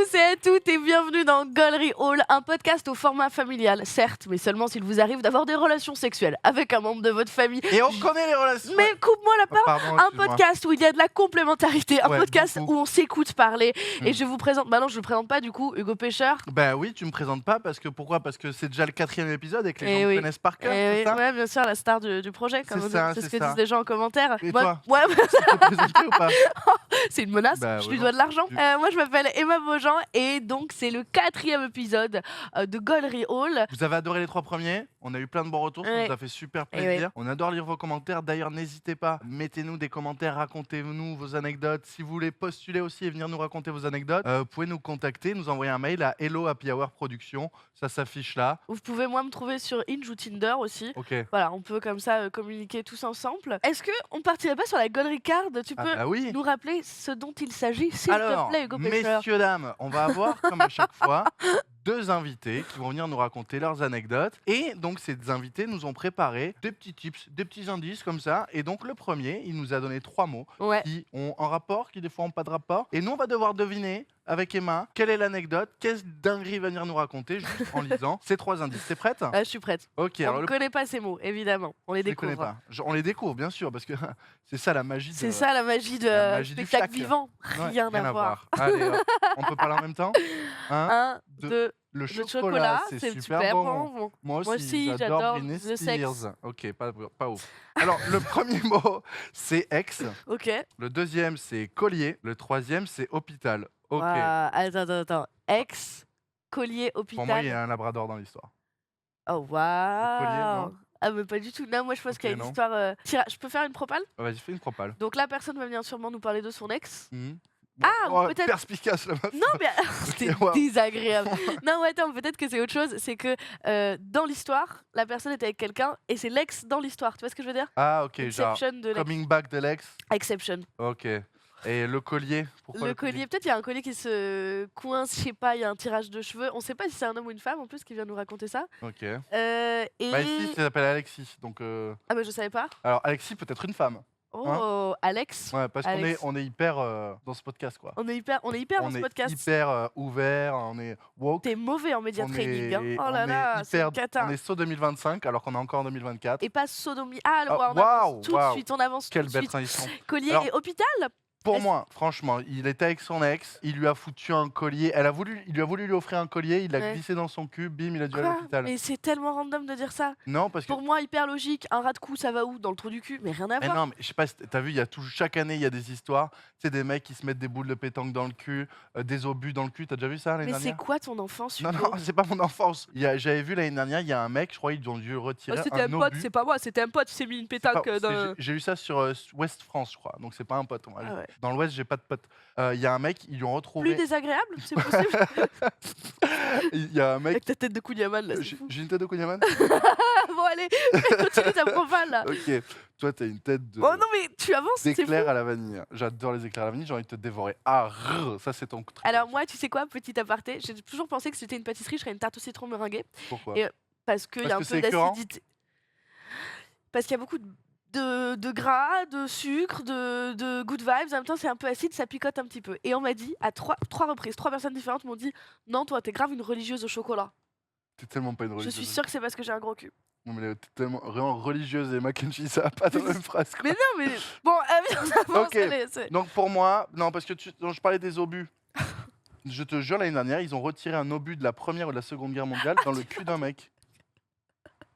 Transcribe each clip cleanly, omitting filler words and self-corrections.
tous et à toutes et bienvenue dans Gollery Hall, un podcast au format familial, certes, mais seulement s'il vous arrive d'avoir des relations sexuelles avec un membre de votre famille. Et on connaît les relations. Mais coupe-moi la parole. Pardon, Un excuse-moi. podcast où il y a de la complémentarité, un Ouais, podcast beaucoup. où on s'écoute parler. Et Mm. je vous présente, bah non, je ne présente pas du coup Hugo Pêcheur. Bah oui, tu me présentes pas parce que pourquoi? Parce que c'est déjà le 4e épisode et que les Eh gens oui. me connaissent par cœur, Eh c'est ça? ouais, bien sûr, la star du projet, comme C'est on dit. ça, C'est ce c'est que ça. disent les gens en commentaire. Et Moi, toi ouais, Tu peux te présenter ou pas? c'est une menace, Bah, je ouais, lui non, dois de l'argent. tu- Moi, je m'appelle Emma Beaujean et donc c'est le 4e épisode de Gollery Hall. Vous avez adoré les 3 premiers, on a eu plein de bons retours, ça Ouais. nous a fait super Et plaisir. On adore lire vos commentaires, d'ailleurs n'hésitez pas, mettez-nous des commentaires, racontez-nous vos anecdotes. Si vous voulez postuler aussi et venir nous raconter vos anecdotes, vous pouvez nous contacter, nous envoyer un mail à hello@hour.production, ça s'affiche là. Vous pouvez, moi, me trouver sur Hinge ou Tinder aussi. Ok. Voilà, on peut comme ça communiquer tous ensemble. Est-ce qu'on partirait pas sur la Gollery Card? Tu Ah peux bah oui. nous rappeler ce dont il s'agit, s'il te Alors, plaît, Hugo Pêcheur? messieurs, dames, on va avoir, comme à chaque fois, 2 invités qui vont venir nous raconter leurs anecdotes. Et donc, ces invités nous ont préparé des petits tips, des petits indices comme ça. Et donc, le premier, il nous a donné 3 mots Ouais. qui ont un rapport, qui des fois n'ont pas de rapport. Et nous, on va devoir deviner avec Emma quelle est l'anecdote, quelle dinguerie il va venir nous raconter juste en lisant ces 3 indices. T'es prête? Je suis prête. Ok, On alors ne le connaît pas ces mots, évidemment. On les je les connais découvre. pas. On les découvre, bien sûr, parce que c'est ça la magie de... C'est ça la magie de la magie du spectacle flac. vivant. Ouais, Rien à voir. Allez, hop, on peut parler en même temps? 1, 1, deux. 2, Le le chocolat, chocolat, c'est c'est super bon. bon. Moi Moi aussi, aussi, j'adore j'adore Britney le sexe. Spears. Ok, pas ouf. Alors, le premier mot, c'est ex. Ok. Le deuxième, c'est collier. Le troisième, c'est hôpital. Ok. Ouah, attends. Ex, collier, Pour moi, il y hôpital. a un labrador dans l'histoire. Oh, waouh. non Ah, mais pas du tout. Non, moi, je pense Ok, qu'il y a une non. histoire... Je peux faire une propale? Vas-y, fais une propale. Donc la personne va venir sûrement nous parler de son ex. Mhm. Ah, ou Oh, peut-être- perspicace, la meuf. Non, mais c'était Ok, wow. désagréable. Non, ouais, attends, peut-être que c'est autre chose. C'est que dans l'histoire, la personne était avec quelqu'un et c'est l'ex dans l'histoire. Tu vois ce que je veux dire? Ah, ok, genre, Exception de l'ex. coming back de l'ex. Exception. Ok. Et le collier, pourquoi Le collier, peut-être il y a un collier qui se coince, je sais pas, il y a un tirage de cheveux. On sait pas si c'est un homme ou une femme en plus qui vient nous raconter ça. Ok. Et... Bah ici, ça s'appelle Alexis. Donc, Ah, bah je savais pas. alors, Alexis peut être une femme. Oh, Alex. Ouais, parce qu'on est, Alex. on est hyper dans ce podcast, quoi. On est hyper dans On ce est podcast. hyper ouvert, on est woke. T'es mauvais en média On training. Hein. est- Oh là on là, est c'est hyper- une cata. On est saut 2025 alors qu'on est encore en 2024. Et pas sodomie. Ah, Ah, on avance waouh, tout de waouh. suite, on avance Quelle tout de belle suite. transition. Collier Alors- et hôpital. Pour Est-ce- moi, franchement, il était avec son ex, il lui a foutu un collier, il lui a voulu lui offrir un collier, il l'a Ouais. glissé dans son cul, bim, il a dû aller à Quoi? l'hôpital. Mais c'est tellement random de dire ça. Non, parce que... Pour moi, hyper logique. Un rat de cou, ça va où? Dans le trou du cul? Mais rien à Mais voir. non, mais je sais pas, si t'as vu, il y a chaque année, il y a des histoires. Tu sais, des mecs qui se mettent des boules de pétanque dans le cul, des obus dans le cul. T'as déjà vu ça l'année Mais c'est dernière? quoi ton enfance? Non, Hugo? non, c'est pas mon enfance. J'avais vu l'année dernière, il y a un mec, je crois, ils ont dû retirer Oh, c'était un pote, obus. c'est pas moi, c'était un pote, il s'est mis une pétanque J'ai eu ça sur Ouest France, je crois. Donc c'est pas un pote. Ah ouais. Dans l'Ouest, j'ai pas de pote. Il y a un mec, ils lui ont Plus retrouvé. désagréable, c'est possible? Il y a un mec. Avec ta tête de Kouniaman là, c'est J'ai fou. j'ai une tête de Kunyaman. Bon, allez, continue ta propale là. Ok. Toi, t'as une tête de. Oh non, mais tu avances, c'est fou. d'éclair à la vanille. J'adore les éclairs à la vanille, j'ai envie de te dévorer. Ah, ça c'est ton truc. Alors, moi, tu sais quoi, petit aparté, j'ai toujours pensé que si c'était une pâtisserie, je serais une tarte au citron meringuée. Pourquoi? Et- Parce qu'il y a un Parce que peu c'est écœurant d'acidité. Parce qu'il y a beaucoup de gras, de sucre, de good vibes. En même temps, c'est un peu acide, ça picote un petit peu. Et on m'a dit, à trois reprises, 3 personnes différentes m'ont dit non, toi, t'es grave une religieuse au chocolat. T'es tellement pas une Je religieuse. suis sûre que c'est parce que j'ai un gros cul. Non, mais t'es tellement vraiment religieuse et mac and cheese, ça va pas dans la même phrase. quoi. Mais non, mais bon, on avance, Ok. allez, Donc pour moi, non, parce que je parlais des obus. Je te jure, l'année dernière, ils ont retiré un obus de la Première ou de la Seconde Guerre mondiale dans le cul d'un mec.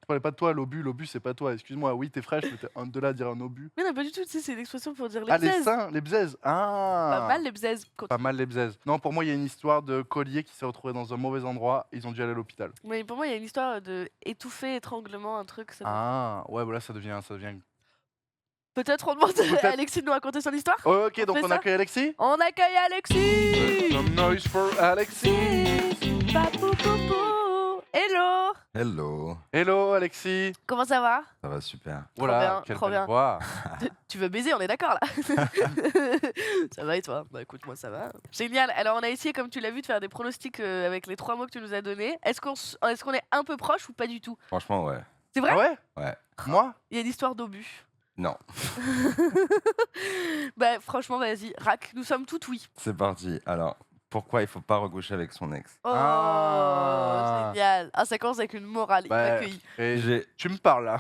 Je parlais pas de toi, l'obus c'est pas toi. Excuse-moi, oui, t'es fraîche, mais t'es un de là à dire un obus. Mais non, pas du tout, tu sais, c'est une expression pour dire les Ah, les bzaises. seins, les bzaises. Ah Pas mal les bzaises. Pas mal les bzaises. Non, pour moi, il y a une histoire de collier qui s'est retrouvé dans un mauvais endroit. Ils ont dû aller à l'hôpital. Mais pour moi, il y a une histoire de étouffé, étranglement, un truc. Ça... Ah, ouais, voilà, ça devient. Peut-être on demande Peut-être. à Alexis de nous raconter son histoire. Ok, donc fait on ça accueille Alexis. On accueille Alexis. Some noise for Alexis. Papoupoupou. Hello. Hello, Hello, Alexis. Comment ça va? ça va super. Voilà, bien, quelle trop belle bien. voix. Tu veux baiser, on est d'accord là. Ça va et toi? Bah écoute, moi ça va. Génial. Alors on a essayé, comme tu l'as vu, de faire des pronostics avec les 3 mots que tu nous as donnés. Est-ce qu'on est un peu proche ou pas du tout? Franchement, ouais. C'est vrai? Ah ouais? Ouais. Moi? Il y a une histoire d'obus. Non, Bah franchement, vas-y, rac. Nous sommes toutes oui. c'est parti. Alors, pourquoi il faut pas recoucher avec son ex. Oh, Ah. génial. Ah, ça commence avec une morale Bah, inaccueillie. et J'ai tu me parles là.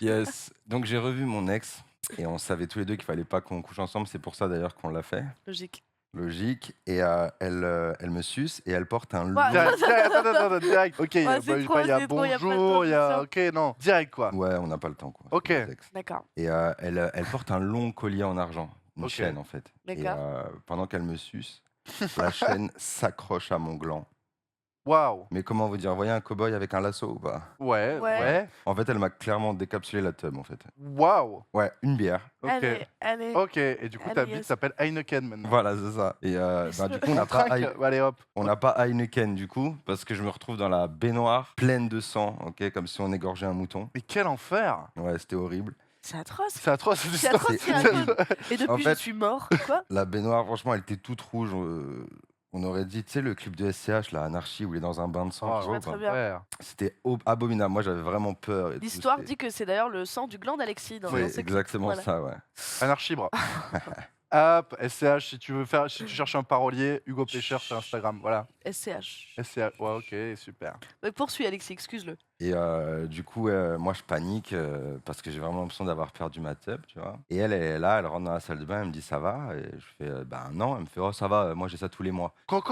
yes. Donc j'ai revu mon ex et on savait tous les deux qu'il fallait pas qu'on couche ensemble. C'est pour ça d'ailleurs qu'on l'a fait. Logique. Logique. Et elle me suce et elle porte un Bah, lourd. Attends, direct. Ok, il y a, c'est pas, il y a trop, y a pas de bonjour, il y a. transition. Ok, non, direct quoi. Ouais, on n'a pas le temps quoi. Ok. nos ex. D'accord. Et elle porte un long collier en argent, une Ok. chaîne en fait. Et D'accord. pendant qu'elle me suce, la chaîne s'accroche à mon gland. Waouh. Mais comment vous dire, vous voyez un cow-boy avec un lasso ou pas? Ouais, Ouais. ouais. En fait, elle m'a clairement décapsulé la teub en fait. Waouh. Ouais, une bière. Ok. Allez. Ok, et du coup, ta Allez, bite yes. s'appelle Heineken maintenant. Voilà, c'est ça. Et bah, du coup, on n'a Trinque, pas, allez hop. on n'a pas Heineken du coup, parce que je me retrouve dans la baignoire pleine de sang, ok, comme si on égorgeait un mouton. Mais quel enfer. Ouais, c'était horrible. C'est atroce. C'est atroce cette C'est histoire. atroce, C'est il y a un horrible. code. Et depuis, En fait- je suis mort. Quoi? La baignoire, franchement, elle était toute rouge. On aurait dit, tu sais, le clip de SCH, la Anarchie, où il est dans un bain de sang. Oh, tu Je vois, vois très quoi. bien. Ouais. C'était abominable. Moi, j'avais vraiment peur. et tout, L'histoire c'était- dit que c'est d'ailleurs le sang du gland d'Alexis. Dans C'est dans ce clip. exactement Voilà. ça, ouais. Anarchibre. Hop, SCH, si tu veux faire, si tu cherches un parolier, Hugo Pêcheur sur Instagram, voilà. SCH. SCH, ouais, ok, super. Mais poursuis, Alexis, excuse-le. Et du coup, moi, je panique parce que j'ai vraiment l'impression d'avoir perdu ma teub, tu vois. Et elle est là, elle rentre dans la salle de bain, elle me dit ça va. Et je fais ben non. Elle me fait oh ça va, moi j'ai ça tous les mois. Quoi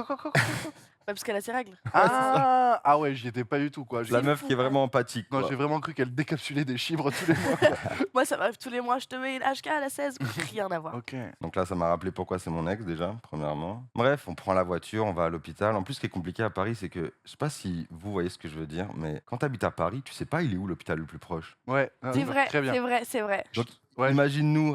Ouais, parce qu'elle a ses règles. Ah ouais, j'y étais pas du tout quoi. La meuf fou, qui est ouais. vraiment empathique. Non, quoi. j'ai vraiment cru qu'elle décapsulait des chibres tous les mois. Moi, ça m'arrive tous les mois. Je te mets une HK à la 16. Rien à voir. Ok. Donc là, ça m'a rappelé pourquoi c'est mon ex déjà, premièrement. Bref, on prend la voiture, on va à l'hôpital. En plus, ce qui est compliqué à Paris, c'est que je sais pas si vous voyez ce que je veux dire, mais quand tu habites à Paris, tu sais pas il est où l'hôpital le plus proche. Ouais. C'est vrai, Très bien. c'est vrai, c'est vrai. Donc, Ouais. imagine-nous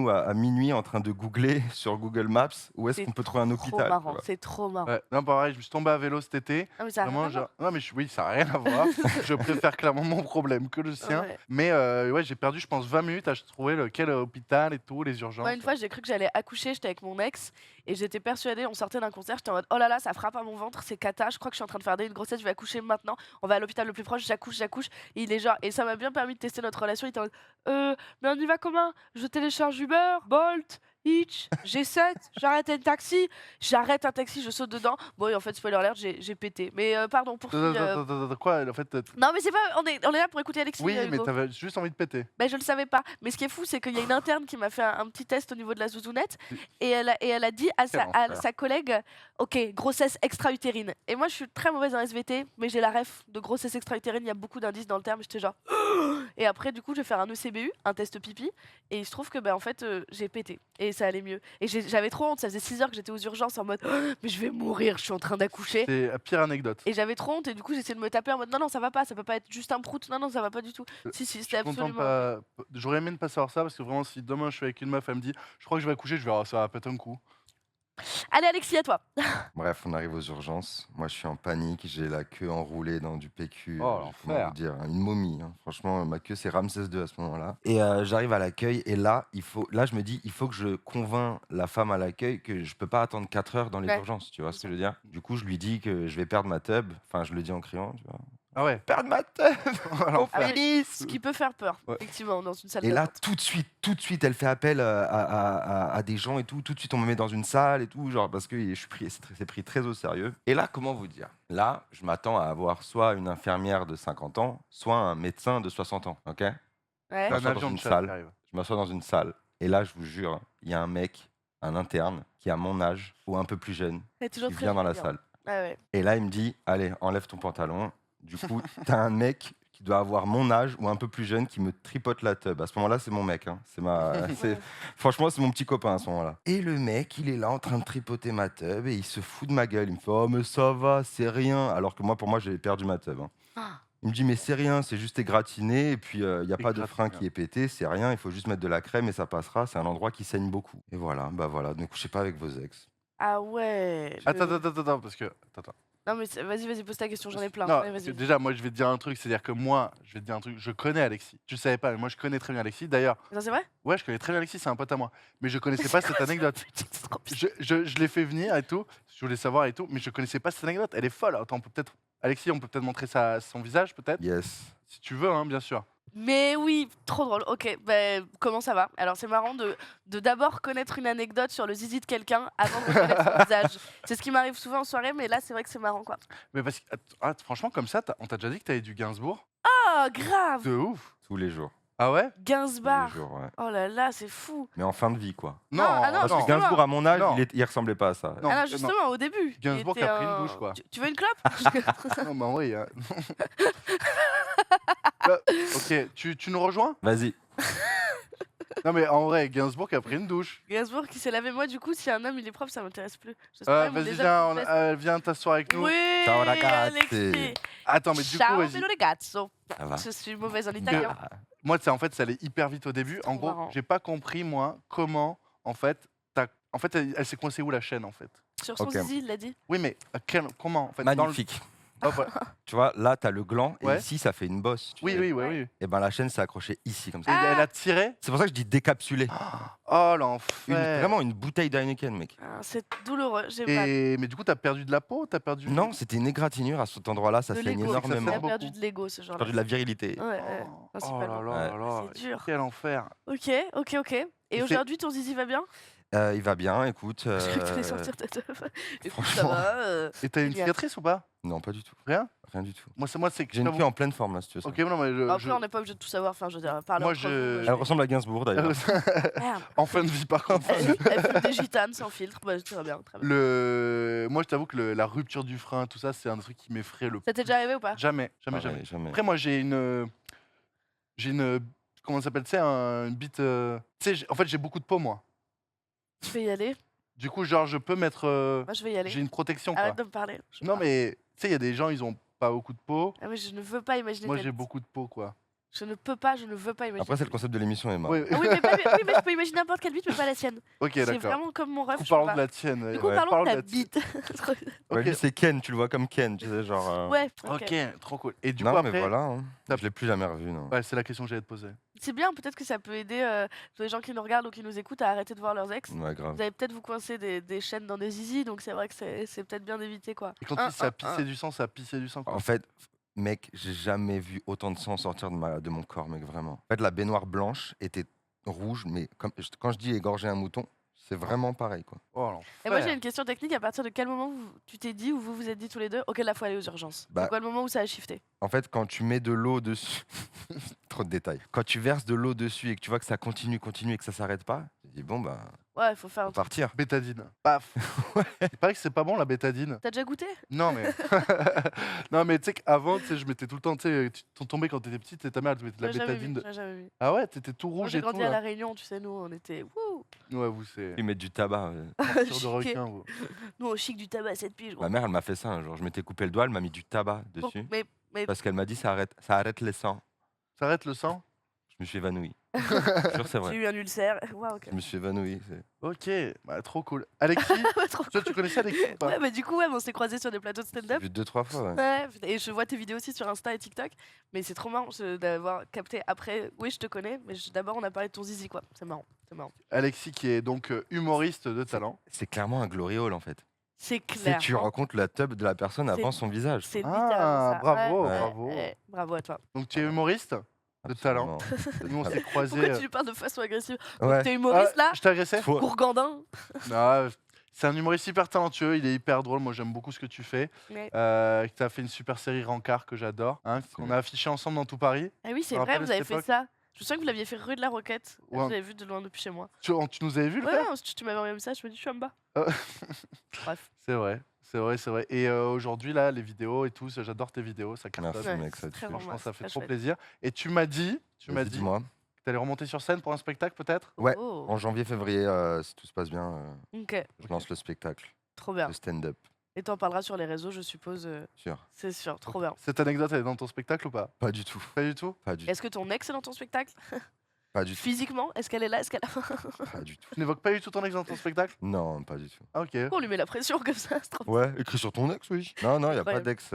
à minuit en train de googler sur Google Maps où est-ce C'est qu'on peut trouver un Trop hôpital. tu marrant, vois. c'est trop marrant. Ouais. Non, pareil, je me suis tombé à vélo cet été. Ah, mais ça a rien Vraiment, à voir. non, mais oui, ça n'a rien à voir. Je préfère clairement mon problème que le sien. Ouais. Mais ouais, j'ai perdu, je pense, 20 minutes à trouver lequel hôpital et tout, les urgences. Moi, une fois, j'ai cru que j'allais accoucher, j'étais avec mon ex et j'étais persuadée, on sortait d'un concert, j'étais en mode oh là là, ça frappe à mon ventre, c'est cata, je crois que je suis en train de faire une grossesse, je vais accoucher maintenant, on va à l'hôpital le plus proche, j'accouche. Et il est genre, et ça m'a bien permis de tester notre relation. Il était en mode mais on y va comment? Je télécharge Uber, Bolt, Hitch, G7, j'arrête un taxi, je saute dedans. Bon, et en fait, spoiler alert, j'ai pété. Mais pardon, poursuis. Quoi, en fait Non, mais c'est pas, on est là pour écouter Alexis. Oui, mais Hugo. t'avais juste envie de péter. Ben, je le savais pas. Mais ce qui est fou, c'est qu'il y a une interne qui m'a fait un petit test au niveau de la zouzounette et elle a dit à Quel à enfer. sa collègue ok, grossesse extra-utérine. Et moi, je suis très mauvaise en SVT, mais j'ai la ref de grossesse extra-utérine. Il y a beaucoup d'indices dans le terme. J'étais genre. Et après, du coup, je vais faire un ECBU, un test pipi. Et il se trouve que, ben, en fait, j'ai pété. Et ça allait mieux. Et j'avais trop honte. Ça faisait 6 heures que j'étais aux urgences en mode mais je vais mourir, je suis en train d'accoucher. C'est la pire anecdote. Et j'avais trop honte. Et du coup, j'essayais de me taper en mode non, ça va pas, ça peut pas être juste un prout. Non, ça va pas du tout. Si, Je c'était suis content de absolument. pas. J'aurais aimé ne pas savoir ça parce que vraiment, si demain je suis avec une meuf, elle me dit je crois que je vais accoucher, je vais ça va péter un coup. Allez, Alexis, à toi. Bref, on arrive aux urgences. Moi, je suis en panique. J'ai la queue enroulée dans du PQ. Oh, comment l'enfer. vous dire, une momie. Hein. Franchement, ma queue, c'est Ramsès II à ce moment-là. Et j'arrive à l'accueil. Et là, je me dis, il faut que je convainc la femme à l'accueil que je peux pas attendre 4 heures dans les Ouais. urgences. Tu vois ce que je veux dire? Du coup, je lui dis que je vais perdre ma teub. Enfin, je le dis en criant. Tu vois. Ah ouais. Perdre ma teub! Alors, Ah oui. Félix! Ce qui peut faire peur, Ouais. effectivement, dans une salle Et là, d'attente. tout de suite, elle fait appel à des gens et tout. Tout de suite, on me met dans une salle et tout, genre parce que c'est pris très au sérieux. Et là, comment vous dire? Là, je m'attends à avoir soit une infirmière de 50 ans, soit un médecin de 60 ans. Ok? Ouais. un m'assois dans avion une de chasse salle. qui arrive. Je m'assois dans une salle. Et là, je vous jure, hein, il y a un mec, un interne, qui a mon âge ou un peu plus jeune, C'est toujours qui très vient dans la gênant. salle. Ah ouais. Et là, il me dit, allez, enlève ton pantalon. Du coup, t'as un mec qui doit avoir mon âge ou un peu plus jeune qui me tripote la teub. À ce moment-là, c'est mon mec. Hein. Franchement, c'est mon petit copain à ce moment-là. Et le mec, il est là en train de tripoter ma teub et il se fout de ma gueule. Il me fait, oh, mais ça va, c'est rien. Alors que moi, pour moi, j'avais perdu ma teub. Hein. Ah. Il me dit, mais c'est rien, c'est juste égratigné. Et puis, il n'y a pas de frein Égratigné. qui est pété, c'est rien. Il faut juste mettre de la crème et ça passera. C'est un endroit qui saigne beaucoup. Et voilà, bah voilà, ne couchez pas avec vos ex. Ah ouais. Attends, parce que. Attends. Non, mais vas-y, pose ta question, j'en ai plein. Non, Ouais, parce que vas-y. déjà, moi, je vais te dire un truc, c'est-à-dire que moi, je vais te dire un truc, je connais Alexis. Tu le savais pas, mais moi, je connais très bien Alexis. D'ailleurs, Ça, c'est vrai? ouais, je connais très bien Alexis, c'est un pote à moi. Mais je connaissais pas cette anecdote. C'est trop bizarre. Je l'ai fait venir et tout, je voulais savoir et tout, mais je connaissais pas cette anecdote. Elle est folle. Attends, on peut peut-être. Alexis, on peut peut-être montrer son visage, peut-être? Yes. Si tu veux, hein, bien sûr. Mais oui, trop drôle. Ok, ben comment ça va? Alors c'est marrant de d'abord connaître une anecdote sur le zizi de quelqu'un avant de reconnaître son visage. C'est ce qui m'arrive souvent en soirée, mais là c'est vrai que c'est marrant quoi. Mais parce que, franchement, comme ça, on t'a déjà dit que t'avais du Gainsbourg? Oh grave! De ouf. Tous les jours. Ah ouais? Tous les Gainsbar. jours, ouais. Oh là là, c'est fou. Mais en fin de vie, quoi. Non, ah non, Parce que justement. Gainsbourg, à mon âge, Non. il ressemblait pas à ça. Non, Ah non, non. justement, au début. il Gainsbourg qui était a pris une douche, quoi. Tu veux une clope? Non, bah oui. Ok, tu nous rejoins? Vas-y. Non, mais en vrai, Gainsbourg qui a pris une douche. Gainsbourg qui s'est lavé. Moi, du coup, si un homme il est propre, ça m'intéresse plus. J'espère qu'ils m'ont Vas-y, déjà viens, fait une fesse. viens t'asseoir avec nous. Oui, Ciao, ragazzi. Alexis. Attends, mais du coup, Ciao, vas-y. bello ragazzo. Ça va. Je suis mauvaise en italien. Ah, Moi, en fait, ça allait hyper vite au début. En trop gros, marrant. j'ai pas compris, moi, comment, en fait, elle s'est coincée où la chaîne, en fait? Sur son Ok. zizi, il l'a dit. Oui, mais comment, en fait? dans le- Magnifique. Oh, voilà. Tu vois, là, t'as le gland et Ouais. ici, ça fait une bosse. tu Oui, sais. oui, oui. Et ben la chaîne s'est accrochée ici, comme Et ça. Ah. elle a tiré? C'est pour ça que je dis décapsulé. Oh, l'enfer. Vraiment une bouteille d'Heineken, mec. Ah, c'est douloureux, j'ai mal. Mais du coup, t'as perdu de la peau? T'as perdu... Non, c'était une égratignure à cet endroit-là, ça De saigne l'ego. Ça fait Il énormément. a perdu beaucoup. de l'ego, ce J'ai genre-là. perdu de la virilité. Ouais, ouais, Oh là principalement. là là là. C'est dur. Quel enfer. Ok. Et c'est- aujourd'hui, ton zizi va bien? Il va bien, écoute. Je crois que t'allais sortir ta teuf. Écoute, ça franchement. va. Et t'as une Génial. cicatrice ou pas? Non, pas du tout. Rien? Rien du tout. Moi, c'est que J'ai une queue en pleine forme là, si tu veux. ça. Ok, non, mais Après, on n'est pas obligé de tout savoir. Enfin, je veux dire, parler Moi, entre je- vous, Elle ressemble à Gainsbourg d'ailleurs. Merde. en fin de vie, par contre. Elle fume des gitanes sans filtre. Bah, très bien, très bien. Moi, je t'avoue que la rupture du frein, tout ça, c'est un truc qui m'effraie le Ça t'est déjà arrivé ou pas? Jamais. Pareil, jamais. Après, moi, j'ai une. Comment ça s'appelle? Tu sais, une bite. Tu sais, en fait, j'ai beaucoup de peau, moi. Je vais y aller. Du coup, genre, je peux mettre. Moi, je vais y aller. J'ai une protection, quoi. Arrête de me parler. Non, mais tu sais, il y a des gens, ils ont pas beaucoup de peau. Ah, mais je ne veux pas imaginer. Moi, ta j'ai bite. beaucoup de peau, quoi. Je ne peux pas, je ne veux pas imaginer. Après, c'est le concept de l'émission, Emma. Oui, Ah oui, mais je peux imaginer n'importe quelle bite, mais pas la sienne. ok, C'est d'accord. vraiment comme mon rêve. Du coup, je peux parlons pas. de la tienne. Du coup, Ouais. parlons de ta la tienne. bite. Ouais, Ok. lui, c'est Ken, tu le vois comme Ken, tu sais, genre. Ouais, Ok, ok. trop cool. Et du non, coup, mais après. voilà, hein. t'as- Je l'ai plus jamais revu, non. Ouais, c'est la question que j'allais te poser. C'est bien, peut-être que ça peut aider tous les gens qui nous regardent ou qui nous écoutent à arrêter de voir leurs ex. Ouais, grave. Vous allez peut-être vous coincer des chaînes dans des zizi, donc c'est vrai que c'est peut-être bien d'éviter quoi. Et quand tu dis ça a pissé du sang, ça a pissé du sang, quoi. En fait, mec, j'ai jamais vu autant de sang sortir de mon corps, mec, vraiment. En fait, la baignoire blanche était rouge, mais quand je dis égorger un mouton, c'est vraiment pareil, quoi. Oh, l'enfer. Et moi j'ai une question technique, à partir de quel moment tu t'es dit ou vous vous êtes dit tous les deux, ok là faut aller aux urgences. Bah, C'est quoi le moment où ça a shifté? En fait, quand tu mets de l'eau dessus, trop de détails. Quand tu verses de l'eau dessus et que tu vois que ça continue et que ça s'arrête pas, tu te dis bon bah, Ouais, il faut faire un faut truc. partir. Bétadine. Paf. Il paraît que c'est pas bon, la bétadine. T'as déjà goûté? Non, mais. non, mais tu sais qu'avant, tu sais, je mettais tout le temps, tu sais, tu tombais quand t'étais petite, et ta mère, elle te mettait de la J'ai jamais bétadine. vu, j'ai jamais vu. Ah ouais, t'étais tout Moi rouge j'ai et tout. grandi à La là. Réunion, tu sais, nous on était wouh, Ouais, vous, c'est. Ils mettent du tabac. Sur de chiqués. requin, vous. Nous on chic du tabac à 7 piges. gros. Ma mère, elle m'a fait ça un jour. Je m'étais coupé le doigt, elle m'a mis du tabac Bon, dessus. mais Parce qu'elle m'a dit ça arrête les sangs. Ça arrête le sang? Je me suis évanoui. Je te jure, c'est j'ai vrai. eu un ulcère. Waouh, ok. Je me suis évanoui. Ok, bah, trop cool. Alexis, Ouais, trop toi, tu connaissais Alexis ou pas? Ouais, bah du coup, ouais, on s'est croisés sur des plateaux de J'ai stand-up. vu 2-3 fois. Ouais. Ouais, et je vois tes vidéos aussi sur Insta et TikTok. Mais c'est trop marrant d'avoir capté après. Oui, je te connais, mais d'abord, on a parlé de ton zizi, quoi. C'est marrant. C'est marrant. Alexis, qui est donc humoriste de talent. C'est clairement un glory hole en fait. C'est C'est clair. tu rencontres la tub de la personne avant C'est- son visage. C'est Ah, littéralement ça. bravo, Ouais, bravo. ouais, bravo à toi. Donc, tu es humoriste de talent. Absolument. Nous, on s'est croisés. Pourquoi tu lui parles de façon agressive? Ouais. T'es humoriste là? Je t'ai agressé? Faut- Gourgandin? Non, c'est un humoriste hyper talentueux, il est hyper drôle, moi j'aime beaucoup ce que tu fais. Ouais. Tu as fait une super série Rancard que j'adore, hein, qu'on Merci. a affiché ensemble dans tout Paris. Ah oui, c'est te vrai, rappelles vous cette avez fait époque ça. Je me souviens que vous l'aviez fait rue de la Roquette. Ouais. Je l'avais vu de loin depuis chez moi. Tu nous avais vu le Ouais, faire? ouais, tu m'avais envoyé un message, je me dis, je suis en bas. Euh. Bref. C'est vrai, c'est vrai, c'est vrai. Et aujourd'hui, là, les vidéos et tout, j'adore tes vidéos, ça cartonne. Merci Ouais, mec, c'est ça très tue. bon. Franchement, ça fait très trop chouette. plaisir. Et tu m'as dit Vas-y, dis-moi. que tu allais remonter sur scène pour un spectacle peut-être? Ouais. Oh. En janvier-février, si tout se passe bien, Ok, je lance le spectacle, trop bien. le stand-up, Et t'en parleras sur les réseaux, je suppose. sûr. C'est sûr, trop bien. Cette anecdote, elle est dans ton spectacle ou pas? Pas du tout. Pas du tout? Pas du tout. Est-ce que ton ex est dans ton spectacle? Pas du tout. Physiquement? Est-ce qu'elle est là? Est-ce qu'elle Pas du tout. Tu n'évoques pas du tout ton ex dans ton spectacle? Non, pas du tout. Ah, ok. On lui met la pression comme ça, c'est trop bien. Ouais, écris sur ton ex, oui. Non, non, il n'y a pas Incroyable. d'ex.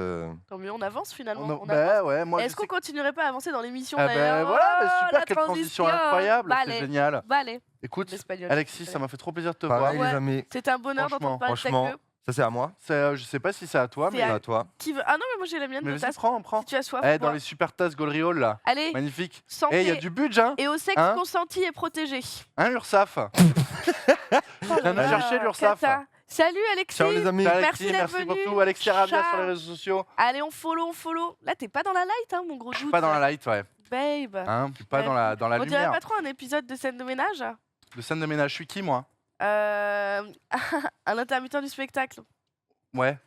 Tant mieux, on avance finalement. On avance. Bah ouais, moi je Est-ce qu'on sais que- continuerait pas à avancer dans l'émission Ah d'ailleurs? bah voilà, bah Oh, super, la quelle transition transition. incroyable, Bah, c'est allez. génial. Bah allez, Écoute, l'espagnol. Alexis, ça m'a fait trop plaisir de te Pareil, voir. Ouais. les amis. C'était un bonheur d'entendre parler de ta Franchement, queue. Ça, c'est à moi. Je sais pas si c'est à toi, C'est mais. À toi. Qui veut... Ah non, mais moi j'ai la mienne Mais de vas-y, tasse. prends. Si tu as soif. Eh, dans bois. les super tasses Golriol, là. Allez, Magnifique. santé. Eh, il y a du budget, hein, Et au sexe Hein consenti et protégé. hein l'URSSAF. Viens nous chercher, l'URSSAF. Cata. Salut Alexis. Ciao, les amis. Ciao, Merci Alexis, d'être merci pour venu. tout. Alexis Rabia Ciao. sur les réseaux sociaux. Allez, on follow. Là, t'es pas dans la light, hein, mon gros Je suis doute. pas dans la light, ouais. Babe. Hein, je suis pas Ouais. dans la On dirait lumière. pas trop un épisode de scène de ménage. De scène de ménage, je suis qui, moi? Un intermittent du spectacle. Ouais.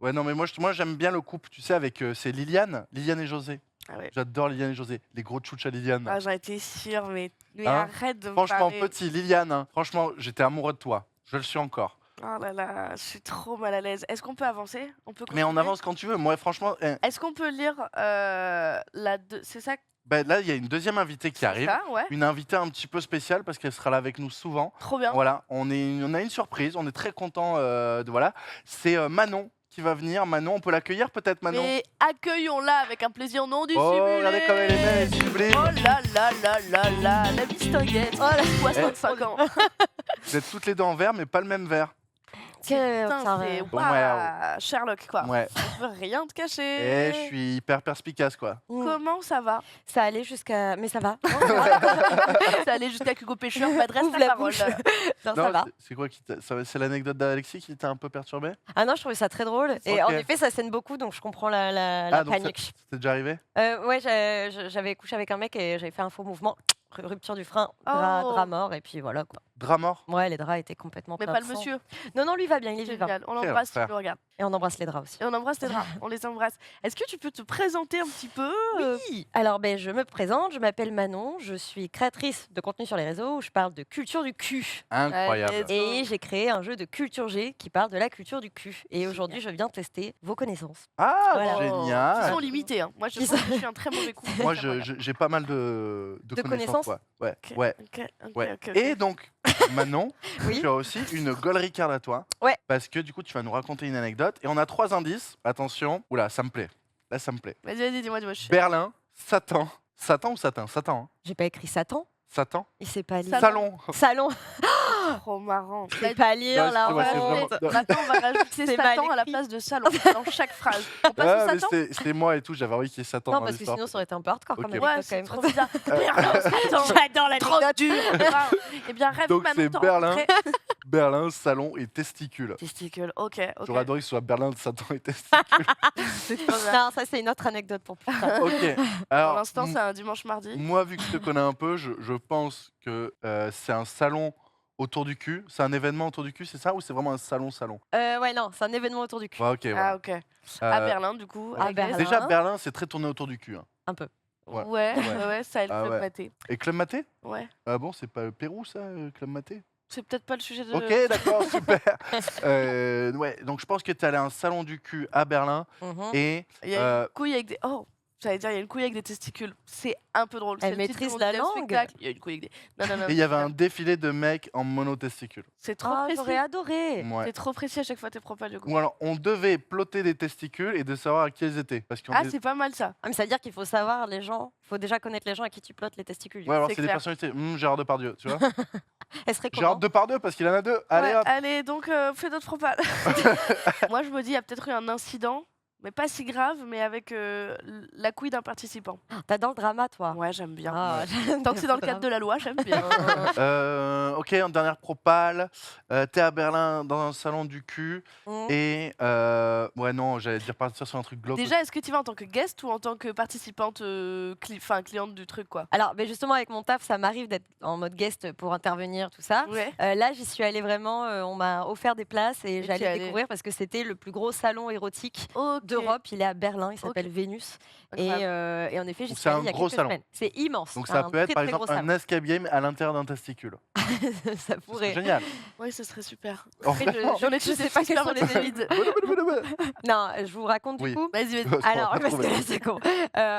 Ouais, non, mais moi j'aime bien le couple, tu sais, avec. C'est Liliane et José. Ah ouais. J'adore Liliane et José. Les gros tchouches à Liliane. Ah, j'en étais sûre, mais Hein arrête de me Franchement, parler. petit, Liliane, hein, franchement, j'étais amoureux de toi. Je le suis encore. Oh là là, je suis trop mal à l'aise. Est-ce qu'on peut avancer? On peut Mais on continuer avance quand tu veux. Moi, franchement, Est-ce qu'on peut lire C'est ça, ben là, il y a une deuxième invitée qui c'est arrive. ça, ouais. Une invitée un petit peu spéciale parce qu'elle sera là avec nous souvent. Trop bien. Voilà, on a une surprise. On est très content de voilà. C'est Manon qui va venir. Manon, on peut l'accueillir peut-être, Manon. Mais accueillons-la avec un plaisir non dissimulé. Oh, regardez comme elle est belle, elle est sublime. Oh là là là là là, la bistinguette. Oh la 65 ans. Vous êtes toutes les deux en vert, mais pas le même vert. Putain, c'est Bon, waouh, Sherlock quoi. Ouais. On peut rien te cacher. Et je suis hyper perspicace, quoi. Comment ça va? Ça allait jusqu'à. Mais ça va. Ça allait jusqu'à Hugo Pêcheur, m'adresse Ouvre la la parole. bouche. Non, ça Non, va. c'est quoi c'est l'anecdote d'Alexis qui t'a un peu perturbé? Ah non, je trouvais ça très drôle. Et Ok. en effet, ça scène beaucoup, donc je comprends la Donc ça- panique. c'était déjà arrivé? Ouais, j'avais couché avec un mec et j'avais fait un faux mouvement. Rupture du frein, Oh. drap mort, et puis voilà quoi. Drap mort? Ouais, les draps étaient complètement Mais pleins pas de le sang. monsieur. Non, non, lui va bien, il est vivant. Génial. On Quel l'embrasse, tu enfer. le regardes. Et on embrasse les draps aussi. Et on embrasse les draps. On les embrasse. Est-ce que tu peux te présenter un petit peu Oui. Alors, je me présente, je m'appelle Manon, je suis créatrice de contenu sur les réseaux où je parle de culture du cul. Incroyable. Allez. Et j'ai créé un jeu de culture G qui parle de la culture du cul. Et aujourd'hui, je viens tester vos connaissances. Ah, Voilà. Qui génial. sont limités. Hein. Moi, je Qui pense sont- que je suis un très mauvais coup. Moi, j'ai pas mal de connaissances. quoi. Ouais, Ok, ouais, ok, ok, ouais. ok, ok. Et donc, Manon, Oui. tu as aussi une Goal Ricard à toi. Ouais. Parce que du coup, tu vas nous raconter une anecdote. Et on a 3 indices. Attention. Oula, ça me plaît. Là, ça me plaît. Vas-y, dis-moi, dis-moi. Je suis... Berlin, Satan. Satan ou Satan? Satan. Hein. J'ai pas écrit Satan. Satan. Il sait pas lire. Salon. Salon. Salon. trop marrant. Il sait pas lire Non, la c'est- ouais, c'est honte. vraiment- Maintenant, on va rajouter C'est mal Satan à la écrit. place de salon dans chaque phrase. On passe Ah, au mais Satan. c'était moi et tout. J'avais envie qu'il y ait Satan Non, dans parce que l'histoire. sinon, ça aurait été un peu hardcore comme Ok. anecdote Ouais, quand c'est même. trop bizarre. Berlin, Satan. J'adore Trop l'anecdote. dur. Eh bien, rêve Donc, maintenant c'est t'en Berlin. rencontrer. Berlin, salon et testicules. Testicule, ok. J'aurais adoré que ce soit Berlin, Satan et testicules. C'est trop bien. Non, ça, c'est une autre anecdote pour plus tard. Ok. Pour Alors, l'instant, c'est un dimanche mardi. moi, vu que je te connais un peu, je pense que c'est un salon autour du cul. C'est un événement autour du cul, c'est ça? Ou c'est vraiment un salon? Ouais, non, c'est un événement autour du cul. Ouais, ok. voilà. Ah, ok. À Euh, Berlin, du coup. à avec Berlin. les- Déjà, Berlin, c'est très tourné autour du cul. Hein. Un peu. Ouais. Ouais, ça a le Ah club ouais. maté. Et Club Maté? Ouais. Ah bon, c'est pas le Pérou, ça, Club Maté? C'est peut-être pas le sujet de. Ok, d'accord, super. Ouais, donc je pense que tu es allé à un salon du cul à Berlin Mhm. et Il y a Euh, une couille avec des. Oh, j'allais dire, il y a une couille avec des testicules. C'est un peu drôle. Elle C'est le titre de maîtrise mon la deuxième langue. spectacle. Il y a une couille avec des. Non. et il y avait un défilé de mecs en monotesticules. C'est trop Ah, précis. j'aurais adoré. Ouais. C'est trop précis à chaque fois tes propos, du coup. Ou alors, on devait plotter des testicules et de savoir à qui ils étaient. Parce qu'on Ah, c'est pas mal ça. Ah, mais ça veut dire qu'il faut savoir les gens. Il faut déjà connaître les gens à qui tu plottes les testicules. Ouais, alors c'est c'est des clair. personnalités. Gérard Depardieu, tu vois. Elle serait Gérard comment Depardieu parce qu'il en a 2. Allez Ouais, hop. allez, donc fais d'autres propales. Moi, je me dis, il y a peut-être eu un incident, mais pas si grave, mais avec la couille d'un participant. T'as dans le drama, toi. Ouais, j'aime bien. Ah, Tant que c'est dans le cadre de la loi, j'aime bien. Ok, en dernière propale. T'es à Berlin dans un salon du cul. Mhm. Et ouais, non, j'allais dire partir sur un truc glauque. Déjà, est-ce que tu vas en tant que guest ou en tant que participante, cliente du truc, quoi? Alors, justement, avec mon taf, ça m'arrive d'être en mode guest pour intervenir, tout ça. Ouais. Là, j'y suis allée vraiment. On m'a offert des places et Et t'y j'allais allais. découvrir parce que c'était le plus gros salon érotique Ok. d'Europe. Il est à Berlin. Il s'appelle Vénus. Incroyable. Et en effet, j'y Donc suis c'est allée un il y a gros quelques salon. semaines. C'est immense. Donc ça un peut être très, par très exemple gros un escape game à l'intérieur d'un testicule. salon. Ça Ce serait pourrait. génial. Oui, ce serait super. Oh, Après, J'en ai je tous sais des pas super quels sont les motivés. Non, je vous raconte Oui. du coup. Vas-y, vas-y. Alors, On va parce que trouver. là, c'est con.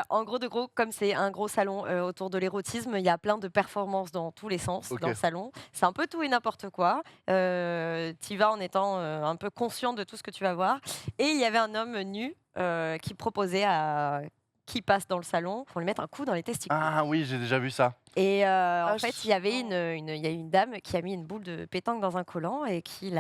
En gros, comme c'est un gros salon autour de l'érotisme, il y a plein de performances dans tous les sens Ok. dans le salon. C'est un peu tout et n'importe quoi. Tu vas en étant un peu conscient de tout ce que tu vas voir. Et il y avait un homme nu qui proposait à qui passe dans le salon pour lui mettre un coup dans les testicules. Ah oui, j'ai déjà vu ça. Et en Ah, fait, il y avait il y a une dame qui a mis une boule de pétanque dans un collant et qui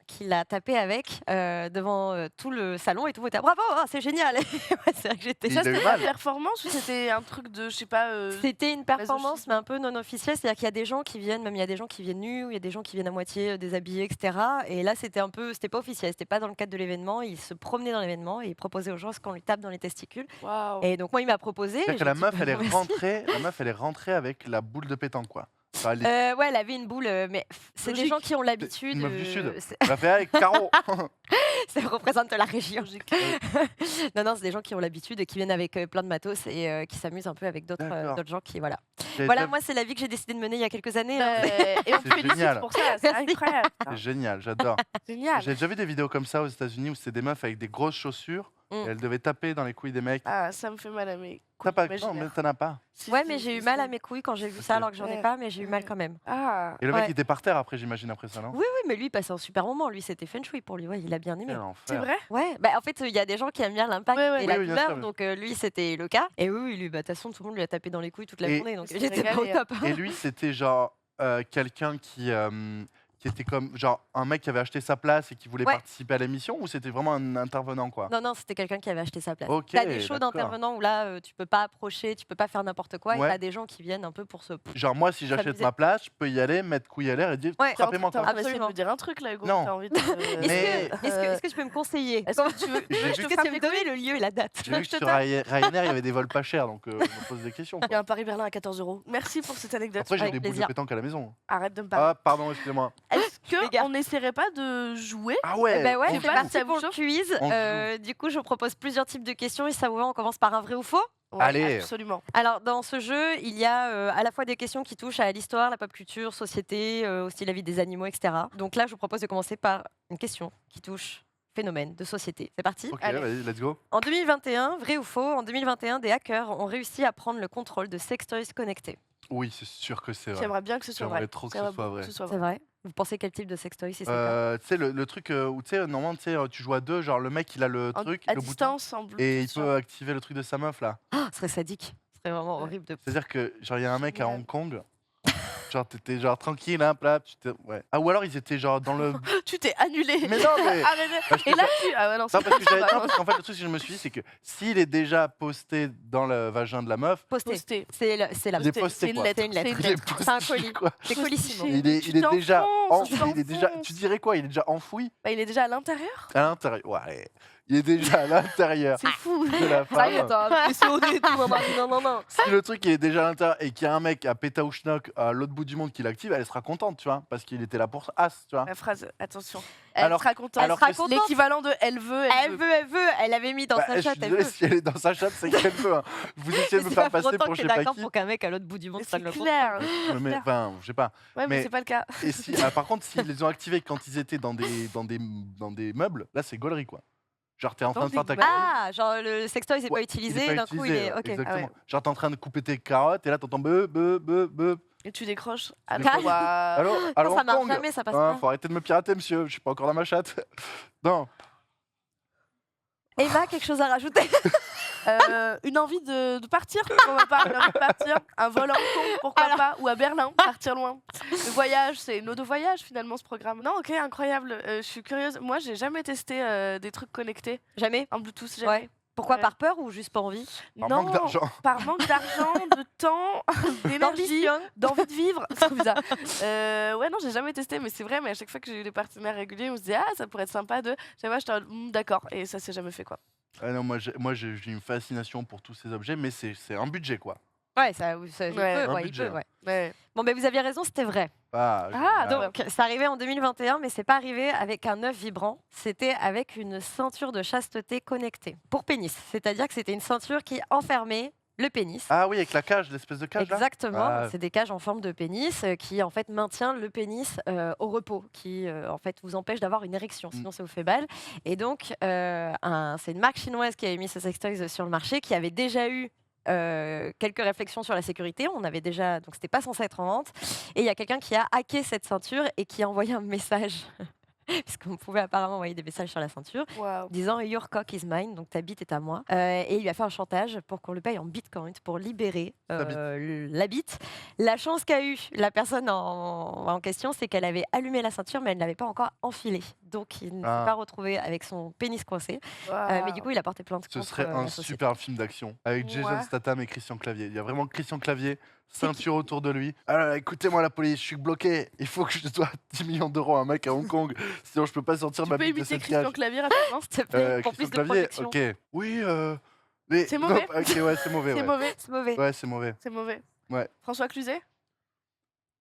qui l'a tapé avec devant tout le salon et tout le monde était bravo, oh, c'est génial. Ouais, c'est vrai que j'étais. Il Ça, a eu c'était mal. une performance ou c'était un truc de, je sais pas. C'était une performance, masochisme. mais un peu non officielle. C'est-à-dire qu'il y a des gens qui viennent, même il y a des gens qui viennent nus, il y a des gens qui viennent à moitié déshabillés, etc. Et là, c'était pas officiel, c'était pas dans le cadre de l'événement. Il se promenait dans l'événement et il proposait aux gens qu'on lui tape dans les testicules. Waouh. Et donc moi, il m'a proposé. C'est-à-dire et que j'ai la dit, meuf, bah, elle est non, merci. rentrée. La meuf, elle est rentrée avec la boule de pétanque, quoi. Enfin, elle est Ouais, elle avait une boule, mais c'est des Logique. gens qui ont l'habitude. une meuf du Sud. c'est- Elle a fait avec Caro. Ça représente la région. Logique. Non, non, c'est des gens qui ont l'habitude et qui viennent avec plein de matos et qui s'amusent un peu avec d'autres D'accord. d'autres gens qui voilà. J'avais Voilà, déjà- moi c'est la vie que j'ai décidé de mener il y a quelques années. hein. Et on te C'est félicite génial. pour ça, c'est Merci. incroyable. C'est génial, j'adore. Génial. J'ai déjà vu des vidéos comme ça aux États-Unis où c'est des meufs avec des grosses chaussures et elles devaient taper dans les couilles des mecs. Ah, ça me fait mal à mes T'as couilles pas... Non, mais imaginaires. t'en as pas. Si, Ouais, si, mais j'ai si, eu mal si. à mes couilles quand j'ai vu Ok. ça alors que j'en ai Ouais. pas, mais j'ai eu mal quand même. Ah. Et le mec, Ouais. il était par terre après, j'imagine, après ça, non Oui, oui, mais lui il passait un super moment. Lui c'était feng shui pour lui. Ouais, il a bien aimé. Quel enfer. C'est vrai? Ouais, bah, en fait, il y a des gens qui aiment bien l'impact Ouais, ouais. et Oui, la oui, bien douleur, sûr, bien donc lui, c'était le cas. Et oui, oui, lui, bah, de toute façon, tout le monde lui a tapé dans les couilles toute la Et- journée, donc Il s'est j'étais pas au régalé, hein. top. Et lui, c'était genre quelqu'un qui était comme genre un mec qui avait acheté sa place et qui voulait Ouais. participer à l'émission ou c'était vraiment un intervenant quoi? Non, non, c'était quelqu'un qui avait acheté sa place. Ok, T'as des shows d'accord. d'intervenants où là, tu peux pas approcher, tu peux pas faire n'importe quoi, Ouais. et t'as des gens qui viennent un peu pour se. Genre moi si j'achète s'amuser. ma place, je peux y aller, mettre couille à l'air et dire Ouais. frappez-moi T'es en quoi. train d'essayer de Absolument. me dire un truc là, Hugo. Non. T'as envie de. Est-ce Mais- que, est-ce que tu peux me conseiller Est-ce que tu veux J'ai que vu je te Est-ce que frappe tu les me couilles? donner le lieu et la date J'ai vu je que te sur Ryanair il y avait des vols pas chers donc je me pose des questions. Il y Quoi. a un Paris-Berlin à 14 €. Merci pour cette anecdote. Après j'ai avec des boules de plaisir. pétanque à la maison. Arrête de me parler. Ah pardon excusez-moi. Est-ce Les gars. qu'on n'essaierait pas de jouer? Ah ouais. Ben ouais, on c'est joue. parti Ça pour vous le chauffe quiz. On Du coup, je propose plusieurs types de questions et ça vous va, on commence par un vrai ou faux. Ouais, Allez. Absolument. Alors, dans ce jeu, il y a à la fois des questions qui touchent à l'histoire, la pop culture, société, aussi la vie des animaux, etc. Donc là, je vous propose de commencer par une question qui touche phénomène de société. C'est parti. Ok Allez. vas-y let's go. En 2021, vrai ou faux, en 2021, des hackers ont réussi à prendre le contrôle de sextoys connectés. Oui c'est sûr que c'est vrai. J'aimerais bien que ce soit J'aimerais vrai. trop que J'aimerais ce soit beaucoup vrai. que ce soit C'est vrai. vrai. Vous pensez quel type de sextoy si c'est le cas Tu sais le truc où tu sais normalement tu sais tu joues à deux genre le mec il a le truc À le bouton distance, en Bluetooth. et il sur- peut activer le truc de sa meuf là. Ah, ce serait sadique. Ce serait vraiment Ouais. horrible de. C'est-à-dire que genre il y a un mec à Génial. Hong Kong, genre t'étais genre tranquille hein, plat, ouais. Ah ou alors ils étaient genre dans le. Tu t'es annulé. Mais non mais. Arrête. parce que Et là, tu. Ah ouais, non, non, c'est parce que j'avais pas non, parce qu'en fait le truc que je me suis dit c'est que s'il est déjà posté dans le vagin de la meuf, Posté. posté. C'est la. il est posté C'est une quoi. lettre. C'est une lettre. Il est C'est un posté, colis. quoi. C'est colissimo. Il est, Tu il est déjà t'enfonces, tu il est déjà. t'enfonces. Tu dirais quoi? Il est déjà enfoui Bah, il est déjà à l'intérieur. à l'intérieur. Ouais. Il est déjà à l'intérieur C'est fou. de la Ça y est, femme. t'as PCOD et tout. Non, non, non. Si le truc il est déjà à l'intérieur et qu'il y a un mec à Pétaouchnok à l'autre bout du monde qui l'active, elle sera contente, tu vois, parce qu'il était là pour as, tu vois. La phrase, attention. Elle Alors- sera contente. alors sera que- contente. L'équivalent de elle veut, Elle veut, elle veut. Elle avait mis dans Bah, sa je chatte. suis Elle désolé, veut. si elle est dans sa chatte, c'est qu'elle veut. Hein. Vous essayez de me C'est faire pas passer longtemps pour que je t'es sais pas d'accord qui. pour qu'un mec à l'autre bout du monde Mais prenne c'est le contrôle. clair. Mais enfin, je sais pas. Ouais, mais Mais- c'est pas le cas. Et si, par contre, s'ils les ont activés quand ils étaient dans des meubles, là c'est gaulerie quoi. Genre t'es en train Dans de faire des ta Ah, genre le sextoy c'est Ouais, pas utilisé, il est pas d'un coup il utilisé, est. Ok. Exactement. Ah ouais. Genre t'es en train de couper tes carottes et là t'entends beuh. Et tu décroches. décroches. Alors, Allô, Non, allô ça Hong marche Kong. jamais, ça passe Hein, pas. faut arrêter de me pirater, monsieur. Je suis pas encore dans ma chatte. Non. Eva, quelque chose à rajouter? une envie de partir, pourquoi pas, une envie de partir, un vol à Hong Kong, pourquoi Alors. pas, ou à Berlin, partir loin. Le voyage, c'est une ode au voyage finalement ce programme. Non, ok, incroyable. Je suis curieuse. Moi, j'ai jamais testé des trucs connectés Jamais. en Bluetooth. Jamais. Ouais. Pourquoi Ouais. par peur ou juste pas envie? Par Non, manque d'argent. par manque d'argent, de temps, d'énergie, D'ambition. d'envie de vivre. C'est trop bizarre. Ouais, non, j'ai jamais testé, mais c'est vrai. Mais à chaque fois que j'ai eu des partenaires réguliers, on se dit ah, ça pourrait être sympa de. Chaque fois, j'étais en mode, d'accord, et ça s'est jamais fait quoi. Ah non, j'ai une fascination pour tous ces objets, mais c'est un budget quoi. Ouais, il Ouais. peut, Un ouais, il budget. peut, ouais. Ouais. Bon, ben vous aviez raison, c'était vrai. Ah, Ah, génial. Donc, c'est arrivé en 2021, mais c'est pas arrivé avec un œuf vibrant. C'était avec une ceinture de chasteté connectée pour pénis. C'est-à-dire que c'était une ceinture qui enfermait le pénis. Ah oui, avec la cage, l'espèce de cage là. Exactement, Ah. c'est des cages en forme de pénis qui en fait maintient le pénis au repos, qui en fait vous empêche d'avoir une érection, sinon ça vous fait mal. Et donc c'est une marque chinoise qui avait mis ce sextoys sur le marché, qui avait déjà eu quelques réflexions sur la sécurité. On avait déjà, donc c'était pas censé être en vente. Et il y a quelqu'un qui a hacké cette ceinture et qui a envoyé un message puisqu'on pouvait apparemment envoyer des messages sur la ceinture, Waouh. disant Your cock is mine, donc ta bite est à moi. Et il lui a fait un chantage pour qu'on le paye en bitcoin pour libérer la bite. La chance qu'a eu la personne en question, c'est qu'elle avait allumé la ceinture, mais elle ne l'avait pas encore enfilée. Donc il ne s'est pas retrouvé avec son pénis coincé. Mais du coup, il a porté plainte Ce contre serait un la société. super film d'action avec Jason Ouais. Statham et Christian Clavier. Il y a vraiment Christian Clavier, C'est ceinture autour de lui. Alors écoutez-moi la police, je suis bloqué. Il faut que je dois 10 millions d'euros à un mec à Hong Kong. Sinon je peux pas sortir Tu ma peux bite de imiter cette Christian cage. Clavier rapidement? S'il te plaît, pour plus Christian de Clavier, protection. ok. Oui, mais... C'est mauvais. Non, ok, ouais, c'est mauvais. C'est Ouais. mauvais. C'est mauvais. Ouais, c'est mauvais. C'est mauvais. Ouais. François Cluzet?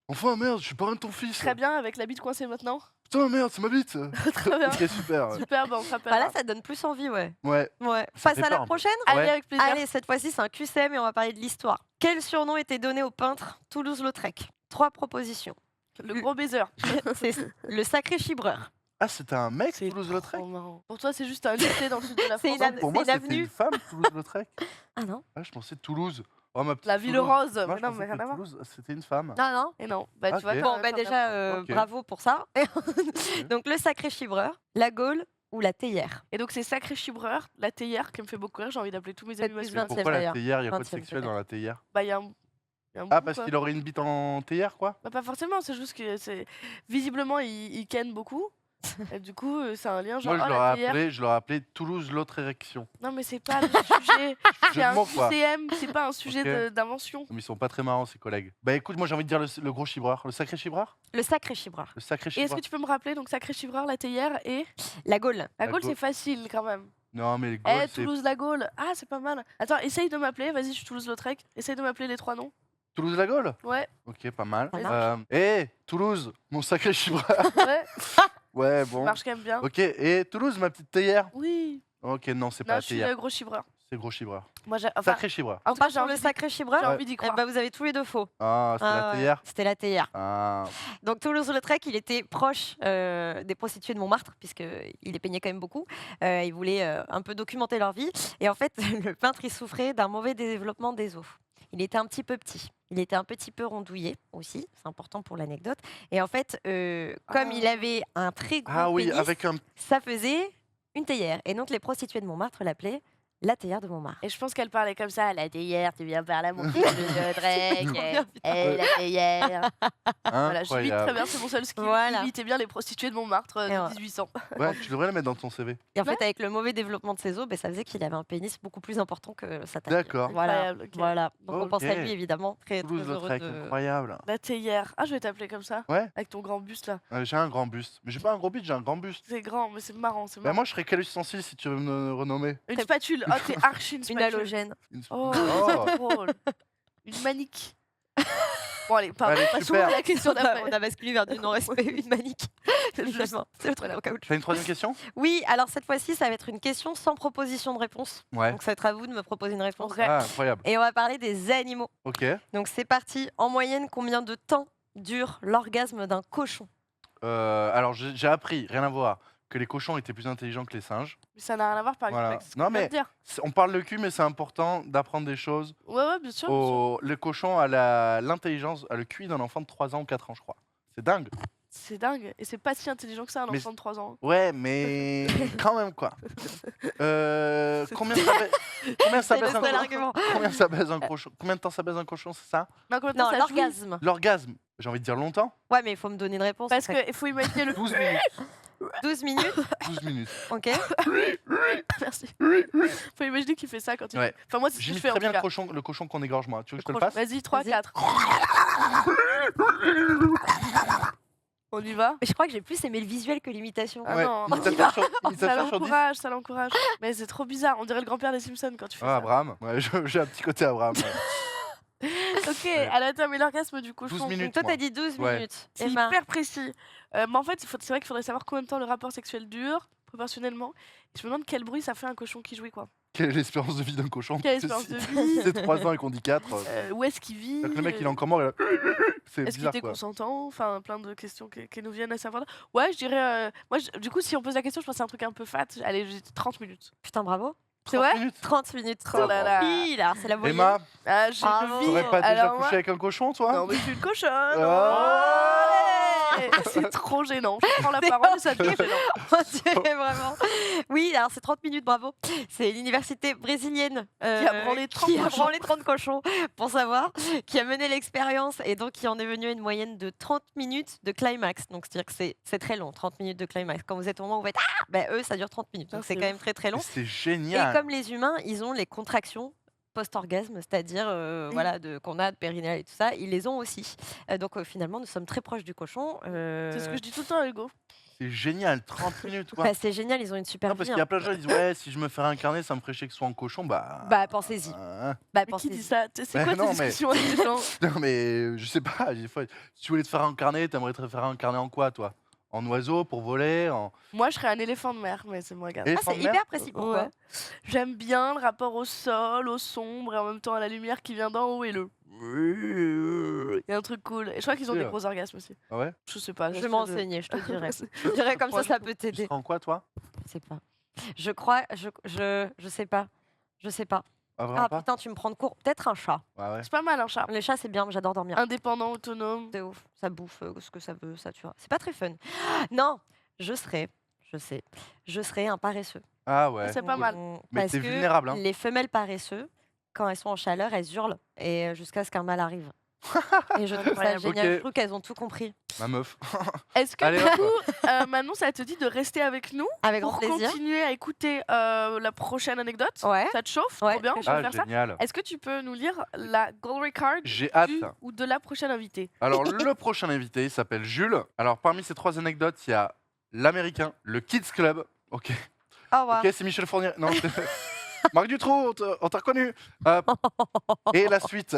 Enfin, merde, je suis pas un de ton fils. Très bien, avec la bite coincée maintenant. Putain, merde, c'est ma bite. Très bien. Ok, super. Super, bah on se rappelle. Bah là, ça donne plus envie, ouais. Ouais. Ça Passe fait à la peur un peu. prochaine. Allez, Ouais. avec plaisir. Allez, cette fois-ci, c'est un QCM et on va parler de l'histoire. Quel surnom était donné au peintre Toulouse-Lautrec? 3 propositions. Le gros baiser. C'est le sacré chibreur. Ah, c'était un mec, C'est Toulouse-Lautrec. trop marrant. Pour toi, c'est juste un lycée dans le sud de la C'est France. une Non, pour moi, c'est une c'était avenue. une femme, Toulouse-Lautrec. Ah non. Ah, je pensais Toulouse. Oh, ma petite La ville Toulouse. rose. Non, Mais je non, pensais mais que rien à voir. Toulouse, c'était une femme. Non, non. Et non. Bah, Ok. tu vois. Bon, bah déjà, Ok. bravo pour ça. Donc, le sacré chibreur, la Gaule ou la théière. Et donc, c'est sacré chibreur, la théière qui me fait beaucoup rire. J'ai envie d'appeler tous mes Faites amis plus masculins. 20e Pourquoi la d'ailleurs. théière? Il y a quoi de 20e sexuel d'ailleurs. dans la théière? Bah, il y a un. Il y a un Ah, bout, parce quoi. qu'il aurait une bite en théière, quoi? Bah, pas forcément, c'est juste que c'est. Visiblement, il ken beaucoup. Et du coup, c'est un lien genre. Moi, Oh, la théière. je l'aurais appelé Toulouse, l'autre érection. Non, mais c'est pas le sujet. Je C'est un moque, quoi. QCM, c'est pas un sujet Ok. d'invention. Mais ils sont pas très marrants, ces collègues. Bah écoute, moi j'ai envie de dire le gros chibreur. Le sacré chibreur? Le sacré chibreur. Le sacré Et est-ce chibreur. que tu peux me rappeler, donc sacré chibreur, la théière et. La Gaule. La La Gaule, Gaule. c'est facile quand même. Non, mais les Eh, Gaules, c'est Toulouse-la Gaule. Ah, c'est pas mal. Attends, essaye de m'appeler. Vas-y, je suis Toulouse-Lautrec. Essaye de m'appeler les 3 noms. Toulouse-la Gaule? Ouais, Ok, pas mal. Ça marche. Toulouse, mon sacré chibreur. ouais, Ouais, ça bon. marche quand même bien. Ok, et Toulouse, ma petite théière? Oui. Ok, non, c'est Non, pas la je suis théière. le gros chibreur. C'est gros chibreur. Moi, j'ai. Enfin, Sacré chibreur. en tout cas, Pas sur le sacré chibreur. j'ai envie d'y Eh croire. ben, vous avez tous les deux faux. Ah, c'est Ah la ouais, théière? C'était la théière. Ah, Donc Toulouse-Lautrec, il était proche des prostituées de Montmartre, puisqu'il les peignait quand même beaucoup. Il voulait un peu documenter leur vie. Et en fait, le peintre, il souffrait d'un mauvais développement des os. Il était un petit peu petit. Il était un petit peu rondouillé aussi, c'est important pour l'anecdote. Et en fait, comme il avait un très gros ah oui, pénis, avec un... ça faisait une théière. Et donc les prostituées de Montmartre l'appelaient la théière de Montmartre. Et je pense qu'elle parlait comme ça. La théière, tu viens par là, mon fils de Drake. bien, putain. Eh, la théière. Voilà, je limite très Incroyable. bien. C'est mon seul skill. Voilà. Imiter bien les prostituées de Montmartre Et ouais. de 1800. Ouais, tu devrais le mettre dans ton CV. Et en fait, avec le mauvais développement de ses os, ben, ça faisait qu'il avait un pénis beaucoup plus important que sa taille. D'accord. Voilà. Incroyable, ok. Voilà. Donc on pense à Ok. lui évidemment. Très, très heureux Toulouse-Lautrec, de... incroyable. La théière. Ah, je vais t'appeler comme ça. Ouais. Avec ton grand buste là. J'ai un grand buste. Mais j'ai pas un gros bite, j'ai un grand buste. C'est grand, mais c'est marrant. C'est Bah marrant. moi, je serais quel ustensile si tu veux me renommer? Une spatule. Oh, t'es archi une Une spatule. halogène. Oh, Oh. c'est drôle. Une manique. Bon, allez, pardon. Allez, Passons super. à la question On a d'après. basculé vers du non-respect, une manique. Finalement, c'est le truc Voilà. au caoutchouc. T'as une troisième question? Oui, alors cette fois-ci, ça va être une question sans proposition de réponse. Ouais. Donc ça va être à vous de me proposer une réponse. Ok. Ah, incroyable. Et on va parler des animaux. Ok. Donc c'est parti. En moyenne, combien de temps dure l'orgasme d'un cochon? Alors, j'ai appris, rien à voir, que les cochons étaient plus intelligents que les singes. Mais ça n'a rien à voir par exemple Voilà. avec ce Non, qu'on vient mais- de dire. On parle le cul, mais c'est important d'apprendre des choses. Ouais, bien sûr. bien sûr. Le cochon a l'intelligence, a le QI d'un enfant de 3 ans ou 4 ans, je crois. C'est dingue. C'est dingue. Et c'est pas si intelligent que ça, un Mais enfant de 3 ans. Ouais, mais quand même, quoi. Combien ça baise, combien ça C'est le baise un seul cochon argument. Combien ça baise un cochon? Combien de temps ça baise un cochon, c'est ça? Non, combien de temps Non, ça jouit l'orgasme. L'orgasme, j'ai envie de dire longtemps. Ouais, mais il faut me donner une réponse. Parce après. qu'il faut imaginer le. 12 minutes. 12 minutes, 12 minutes. ok. Merci. Faut imaginer qu'il fait ça quand il. Ouais. Enfin, moi, c'est ce que je J'imite fais en très bien tout cas. le cochon qu'on égorge, moi. Tu veux que je te le fasse? Vas-y, 3, Vas-y. 4. On y va? Mais je crois que j'ai plus aimé le visuel que l'imitation. Ah Ouais, non. imitateur sur, Ça imitateur sur 10. l'encourage, ça l'encourage. Mais c'est trop bizarre. On dirait le grand-père des Simpsons quand tu fais Ah, ça. Abraham. Ouais, j'ai un petit côté Abraham. ouais. Ok, alors attends, mais l'orgasme du cochon. 12 minutes. Donc toi, moi. t'as dit 12 Ouais. minutes. C'est Emma, hyper précis. Mais en fait, c'est vrai qu'il faudrait savoir combien de temps le rapport sexuel dure, proportionnellement. Et je me demande quel bruit ça fait un cochon qui jouit, quoi. Quelle est l'espérance de vie d'un cochon? Quelle espérance de vie. C'est 3 ans et qu'on dit 4. Où est-ce qu'il vit? Le mec, il est encore mort. C'est Est-ce qu'il bizarre, était quoi. consentant? Enfin, plein de questions qui nous viennent à savoir. Ouais, je dirais. Moi, du coup, si on pose la question, je pense que c'est un truc un peu fat. Allez, j'ai 30 minutes. putain, bravo. C'est 30 vrai? minutes. 30 minutes. Oh là là. Pile, alors c'est la moyenne. Emma, Ah, j'ai Bravo. le vie. t'aurais pas déjà Alors, couché moi- avec un cochon, toi? Non, mais je suis une cochonne. Oh. C'est trop gênant. Je prends la parole et ça devient gênant. On dirait vraiment. Oui, alors c'est 30 minutes, bravo. C'est l'université brésilienne Qui a branlé 30 qui a cochons. branlé 30 cochons, pour savoir, qui a mené l'expérience et donc qui en est venu à une moyenne de 30 minutes de climax. Donc c'est-à-dire que c'est très long, 30 minutes de climax. Quand vous êtes au moment où vous êtes eux, ça dure 30 minutes. Ah, Donc c'est c'est quand même très très long. C'est Et génial. comme les humains, ils ont les contractions post-orgasme, c'est-à-dire voilà, qu'on a de périnée et tout ça, ils les ont aussi. Donc finalement, nous sommes très proches du cochon. C'est ce que je dis tout le temps, Hugo. C'est génial, 30 minutes quoi. Bah, c'est génial, ils ont une super Non, parce vie. qu'il y a plein de gens qui disent ouais, si je me fais réincarner, ça me ferait chier que ce soit en cochon. Bah, pensez-y. Bah, Bah, Mais qui dit pensez-y. ça C'est Bah, quoi non, tes mais- discussions avec les gens non, mais je sais pas. Des fois, si tu voulais te faire réincarner, t'aimerais te faire réincarner en quoi, toi? En oiseau pour voler en... Moi, je serais un éléphant de mer, mais c'est moi, regarde. Et- Ah, c'est Éléphant de mer hyper précis. Pourquoi Ouais. J'aime bien le rapport au sol, au sombre et en même temps à la lumière qui vient d'en haut et le. Il y a un truc cool. Et je crois qu'ils ont des Sûr. gros orgasmes aussi. Ah ouais? Je sais pas. Je vais sais de- m'enseigner, je te dirai. Je te dirai comme Moi, ça je- peut Tu t'aider. serais en quoi, toi? Je sais pas. Je crois, je sais pas. Je sais pas. Ah, vraiment Ah pas? putain, tu me prends de court. Peut-être un chat. Ouais, ouais. C'est pas mal un chat. Les chats, c'est bien, j'adore dormir. Indépendant, autonome. C'est ouf, ça bouffe ce que ça veut, ça, tu vois. C'est pas très fun. Non, je serais un paresseux. Ah ouais. C'est pas mal. Mais Parce t'es que vulnérable, hein. les femelles paresseux, quand elles sont en chaleur, elles hurlent et jusqu'à ce qu'un mâle arrive. Et je trouve ça Incroyable. génial. Ok. Je trouve qu'elles ont tout compris. Ma meuf. Est-ce que Allez, du hop. coup, Manon, ça te dit de rester avec nous Avec grand pour plaisir. continuer à écouter la prochaine anecdote Ouais. Ça te chauffe Ouais, Trop bien, très on peut Ah, faire ça. génial. Est-ce que tu peux nous lire la Gold Card J'ai hâte. du ou de la prochaine invitée Alors, le prochain invité s'appelle Jules. Alors, parmi ces 3 anecdotes, il y a l'américain, le Kids Club. Ok. Au revoir. Ok, c'est Michel Fournier. Non, c'est Marc Dutroux, on t'a reconnu. Et la suite,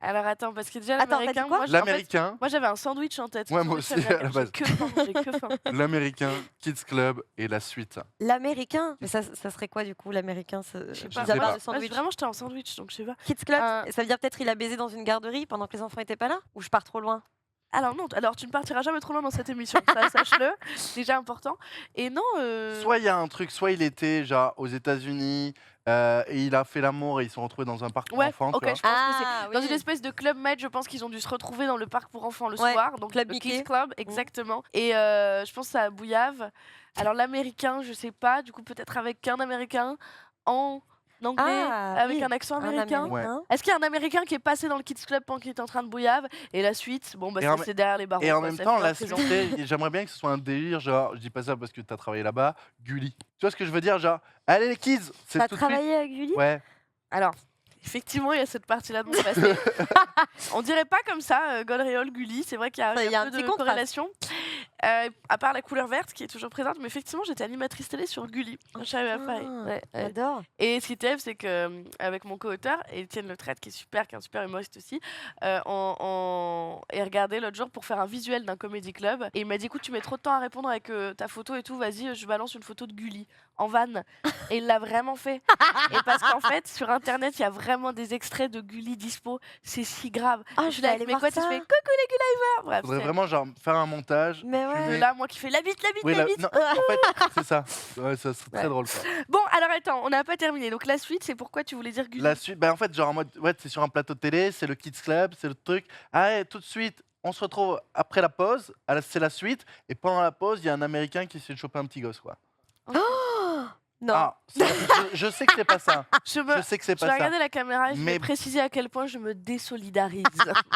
Alors attends, parce que déjà Attends, t'as dit l'américain, quoi moi, en fait, l'américain, moi j'avais un sandwich en tête. Ouais, Sandwich moi aussi, américain. à la base. J'ai que faim, j'ai que faim. l'américain, Kids Club et la suite. L'américain. Mais ça serait quoi du coup, l'américain Je sais Je pas. sais Mis à part pas. le Moi, sandwich. vraiment, j'étais en sandwich, donc je sais pas. Kids Club, Euh, ça veut dire peut-être il a baisé dans une garderie pendant que les enfants étaient pas là. Ou je pars trop loin. Alors non, alors tu ne partiras jamais trop loin dans cette émission, ça sache-le, déjà important. Et non, Soit il y a un truc, soit il était genre aux États-Unis et il a fait l'amour et ils se sont retrouvés dans un parc pour ouais, enfants. tu ok, vois. je pense que c'est Ah, dans oui. une espèce de club med, je pense qu'ils ont dû se retrouver dans le parc pour enfants le Ouais, soir, donc Club le Mickey. Kids Club, exactement. Et je pense à Bouillave. Alors l'américain, je sais pas, du coup peut-être avec un américain en anglais, Ah, avec oui, un accent un américain. Américain. Est-ce qu'il y a un américain qui est passé dans le Kids Club pendant qu'il était en train de bouillave et la suite, bon bah Et en ça, c'est derrière les barreaux. Et en quoi, même ça temps, fait la un suite, présent. j'aimerais bien que ce soit un délire, genre, je dis pas ça parce que t'as travaillé là-bas, Gulli. Tu vois ce que je veux dire, genre, allez les kids, c'est T'as tout de suite. travaillé avec Gulli Ouais. Alors, effectivement, il y a cette partie-là de mon passé. On dirait pas comme ça, Golréol, Gulli. C'est vrai qu'il y a, Il y a un un peu petit de contraste. corrélation. À part la couleur verte qui est toujours présente, mais effectivement, j'étais animatrice télé sur Gulli. Je savais à Paris. Ah, Ouais, ouais. J'adore. Et ce qui était, c'est que avec mon co-auteur, Étienne Letraite, qui est un super humoriste aussi, on est regardé l'autre jour pour faire un visuel d'un comédie club. Et il m'a dit, écoute, tu mets trop de temps à répondre avec ta photo et tout, vas-y, je balance une photo de Gulli en vanne. Et il l'a vraiment fait. Et parce qu'en fait, sur Internet, il y a vraiment des extraits de Gulli dispo. C'est si grave. Ah, Et je suis vais là aller avec mes voir potes, ça. je fais coucou les Gulivers. Bref, Faudrait c'est- vraiment genre faire un montage. Mais tu ouais. de mets- là, moi qui fais la bite, Oui, la bite. non, en fait, c'est ça. Ouais, ça serait Ouais. très drôle ça. Bon, alors attends, on n'a pas terminé. Donc la suite, c'est pourquoi tu voulais dire Gulli. La suite, bah en fait, genre en mode, ouais, c'est sur un plateau de télé, c'est le Kids Club, c'est le truc. Ah, ouais, tout de suite, on se retrouve après la pause, c'est la suite, et pendant la pause, il y a un Américain qui essaie de choper un petit gosse, quoi. Non. Ah, je sais que c'est pas ça. Je me... Je sais que c'est Je vais pas ça. regarder la caméra et je vais Mais- préciser à quel point je me désolidarise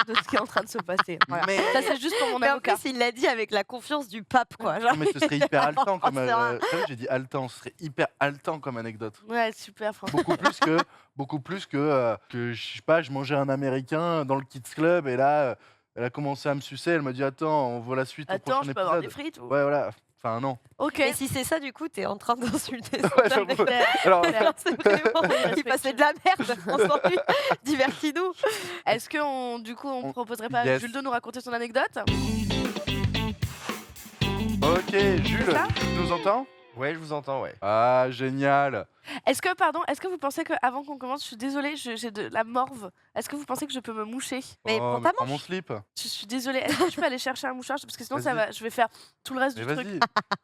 de ce qui est en train de se passer. Voilà. Mais, Ça, c'est juste pour mon Mais en avocat. plus, il l'a dit avec la confiance du pape, quoi. Genre, non, mais ce serait hyper haletant comme. C'est vrai. T'as vu, j'ai dit haletant, ce serait hyper haletant comme anecdote. Ouais, super, franchement. Beaucoup plus que je sais pas, je mangeais un Américain dans le Kids Club et là, elle a commencé à me sucer, elle m'a dit attends, on voit la suite au Attends, prochain je peux avoir des épisode. frites ou... Ouais, voilà. Enfin, non. Ok. Et si c'est ça, du coup, t'es en train d'insulter. Ouais, j'avoue. Alors, Claire. C'est vraiment il passait de la merde. On s'ennuie. Divertis-nous. Est-ce que du coup, on proposerait pas à Yes. Jules de nous raconter son anecdote ok, Jules, Ça tu nous entends? Ouais, je vous entends, ouais. Ah, génial. Est-ce que vous pensez que avant qu'on commence, je suis désolée, j'ai de la morve. Est-ce que vous pensez que je peux me moucher Mais Oh, prends ta prends mon slip. Je suis désolée. Est-ce que je peux aller chercher un mouchoir parce que sinon ça Vas-y. va, je vais faire tout le reste Mais du truc. vas-y.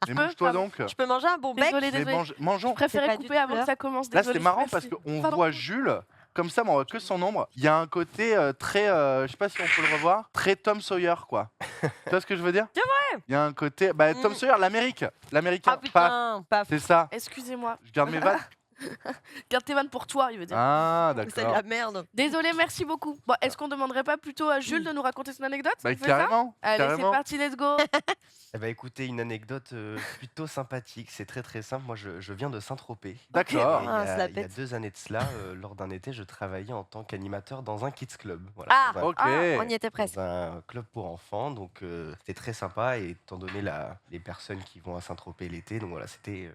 Mais peux mange-toi Pardon. donc. Je peux manger un bon bec. Désolée, Mais désolée. mangeons. Je préférais pas du couper tout avant que l'heure. ça commence. Là, Désolée, c'est marrant merci. parce qu'on Pardon. voit Jules comme ça, mais on voit que son ombre. Il y a un côté très, je sais pas si on peut le revoir, très Tom Sawyer, quoi. Tu vois ce que je veux dire? C'est vrai. Il y a un côté, Tom Sawyer, l'Américain, Ah putain, paf. c'est ça. Excusez-moi. Je garde mes vannes. Garde tes vannes pour toi, il veut dire. Ah, C'est de d'accord. la merde. Désolé, merci beaucoup. Bon, est-ce qu'on demanderait pas plutôt à Jules de nous raconter son anecdote? Bah, On fait ça carrément. Allez, c'est carrément. parti, let's go. Eh ben, écoutez, une anecdote plutôt sympathique. C'est très très simple. Moi, je viens de Saint-Tropez. D'accord. Et Ah, il y se a- la il y a pète. 2 années de cela, lors d'un été, je travaillais en tant qu'animateur dans un kids club. Voilà, Ah, dans un- Ok. ah, on y était dans presque. un club pour enfants, donc c'était très sympa. Et étant donné les personnes qui vont à Saint-Tropez l'été, donc voilà, c'était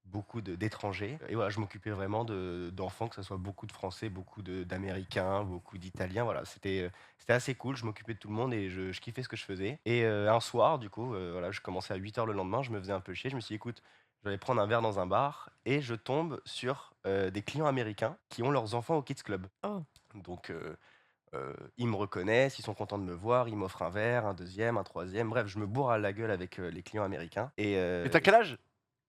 beaucoup d'étrangers. Et voilà, je m'occupais vraiment d'enfants, que ce soit beaucoup de Français, beaucoup d'Américains, beaucoup d'Italiens. Voilà, c'était assez cool. Je m'occupais de tout le monde et je kiffais ce que je faisais. Et un soir, du coup, voilà, je commençais à 8 h le lendemain, je me faisais un peu chier. Je me suis dit, écoute, je vais aller prendre un verre dans un bar et je tombe sur des clients américains qui ont leurs enfants au Kids Club. Oh. Donc, ils me reconnaissent, ils sont contents de me voir, ils m'offrent un verre, un deuxième, un troisième. Bref, je me bourre à la gueule avec les clients américains. Et Et t'as quel âge?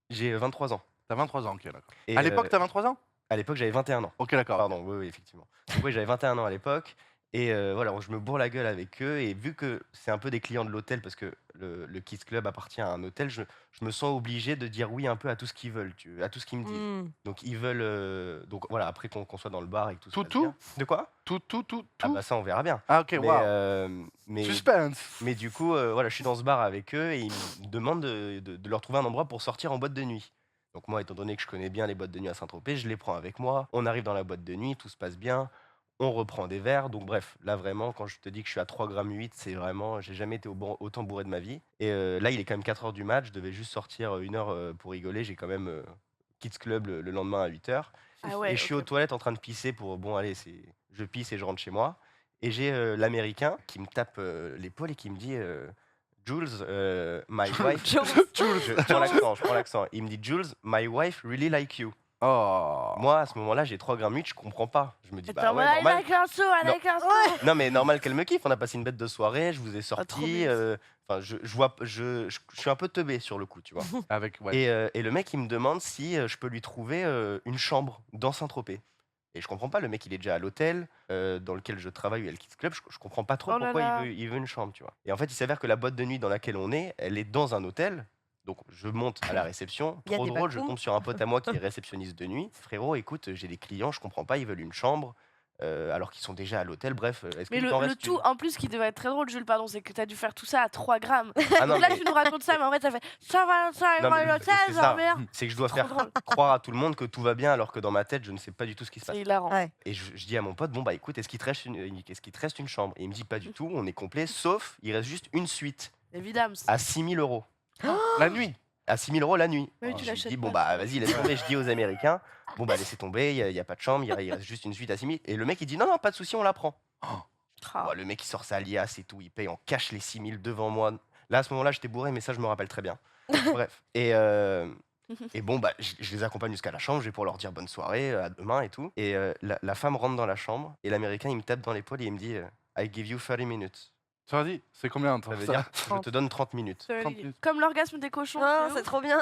j'ai 23 ans. T'as 23 ans, ok, d'accord. Et, À l'époque, t'as 23 ans? à l'époque, j'avais 21 ans. Ok, d'accord. Pardon, oui, oui, effectivement. Donc, oui, j'avais 21 ans à l'époque. Et voilà, je me bourre la gueule avec eux. Et vu que c'est un peu des clients de l'hôtel, parce que le Kids Club appartient à un hôtel, je me sens obligé de dire oui un peu à tout ce qu'ils veulent, à tout ce qu'ils me disent. Hmm. Donc, ils veulent. Donc, voilà, après qu'on soit dans le bar et que tout se Tout, passe tout bien. De quoi? Tout. Ah, bah, ça, on verra bien. Ah, ok, Mais, waouh. mais, Suspense. mais du coup, voilà, je suis dans ce bar avec eux et ils me demandent de leur trouver un endroit pour sortir en boîte de nuit. Donc moi, étant donné que je connais bien les boîtes de nuit à Saint-Tropez, je les prends avec moi. On arrive dans la boîte de nuit, tout se passe bien. On reprend des verres. Donc bref, là vraiment, quand je te dis que je suis à 3,8 g, c'est vraiment, j'ai jamais été autant bourré de ma vie. Et là, il est quand même 4 h du match. Je devais juste sortir 1 h pour rigoler. J'ai quand même Kids Club le lendemain à 8 h. Ah ouais, Et je suis ok. aux toilettes en train de pisser pour, bon allez, je pisse et je rentre chez moi. Et j'ai l'Américain qui me tape l'épaule et qui me dit Jules, my wife. Je prends l'accent. Il me dit Jules, my wife really like you. Oh. Moi, à ce moment-là, j'ai 3,8 g, je comprends pas. Je me dis, bah Attends, ouais, ouais, normal. avec un saut, avec un saut. Non, mais normal qu'elle me kiffe. On a passé une bête de soirée, je vous ai trop sorti. bien. Enfin, je suis un peu teubé sur le coup, tu vois. Avec, ouais. Et le mec, il me demande si je peux lui trouver une chambre dans Saint-Tropez. Et je comprends pas, le mec il est déjà à l'hôtel dans lequel je travaille, il y a le Kids Club, je comprends pas trop Oh là pourquoi là. il veut une chambre, tu vois. Et en fait, il s'avère que la boîte de nuit dans laquelle on est, elle est dans un hôtel. Donc je monte à la réception, Il y a trop des drôle, je vacuums. tombe sur un pote à moi qui est réceptionniste de nuit. Frérot, écoute, j'ai des clients, je comprends pas, ils veulent une chambre alors qu'ils sont déjà à l'hôtel. Bref, est-ce Mais qu'il t'en le reste tout, une en plus, qui devait être très drôle, Jules, pardon, c'est que t'as dû faire tout ça à 3 grammes. Ah non, Donc là, mais- tu nous racontes ça, mais en vrai, ça fait ça va, ça Non, va, mais l'hôtel, c'est ça. dormir. c'est que je dois Trop faire drôle. croire à tout le monde que tout va bien alors que dans ma tête, je ne sais pas du tout ce qui se passe. C'est hilarant. Ouais. Et je dis à mon pote, bon bah écoute, est-ce qu'il te reste une chambre? Et il me dit pas du tout, on est complet, sauf il reste juste une suite Évidemment. à 6 000 €. La nuit. À 6 000 € la nuit. Mais oui, Alors, tu je lui l'achètes dis, bon pas. bah vas-y, laisse tomber. Je dis aux Américains, bon bah laissez tomber, il y a pas de chambre, il reste juste une suite à 6 000. Et le mec il dit, non, non, pas de souci, on la prend. Ah. Bon, le mec il sort sa liasse et tout, il paye en cash les 6 000 devant moi. Là à ce moment-là, j'étais bourré, mais ça je me rappelle très bien. Bref. Et bon, bah, je les accompagne jusqu'à la chambre, je vais pour leur dire bonne soirée, à demain et tout. Et la femme rentre dans la chambre et l'Américain il me tape dans l'épaule et il me dit, I give you 30 minutes. Tu as dit, c'est combien de temps Ça veut ça dire, je te donne 30 minutes. 30 minutes. Comme l'orgasme des cochons. Oh, c'est c'est ouf. trop bien.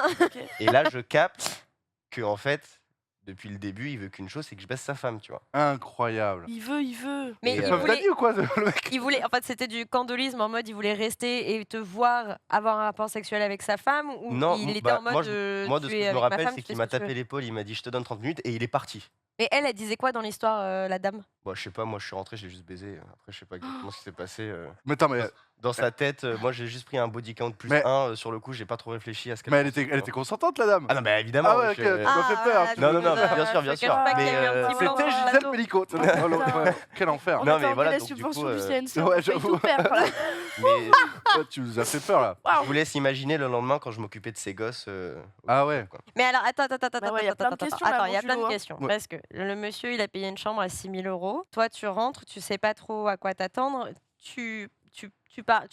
Et là, je capte que en fait, depuis le début, il veut qu'une chose, c'est que je baisse sa femme, tu vois. Incroyable. Il veut. Mais Et, C'est il Puff voulait, Daddy ou quoi, le mec? il voulait, en fait, c'était du candolisme en mode il voulait rester et te voir avoir un rapport sexuel avec sa femme ou Non, il était bah, en mode moi, moi, de ce tu que es je me avec ma rappelle, femme, c'est tu fais qu'il ce m'a que tu tapé veux. l'épaule, il m'a dit je te donne 30 minutes et il est parti. Et elle disait quoi dans l'histoire, la dame? Bon, je sais pas, moi je suis rentré, j'ai juste baisé. Après, je sais pas exactement ce qui s'est passé. Mais attends, mais Dans sa tête, moi j'ai juste pris un body count plus Mais- 1. Sur le coup, j'ai pas trop réfléchi à ce qu'elle elle pensait, était, tu elle vois. était consentante, la dame. Ah non, bah évidemment. Ah ouais, wesh, ok, tu m'as fait peur. Non, non, non, bien sûr, bien je te sûr. cache pas qu'il y a eu Mais, un petit blanc C'était sur le Gisèle plateau. Pellicot. Oh, putain. Quel enfer. On Non, attendait mais voilà, la donc, du subvention coup, du CNC, ouais, on paye j'avoue. tout perdre, là. Mais Toi, tu nous as fait peur là. Waouh. je vous laisse imaginer le lendemain quand je m'occupais de ces gosses. Ah ouais. quoi. Mais alors, attends, Bah ouais, y a plein de questions, là, attends, mon il y a plein Julo, de hein. questions. Ouais. Parce que le monsieur, il a payé une chambre à 6 000 €. Toi, tu rentres, tu sais pas trop à quoi t'attendre. Tu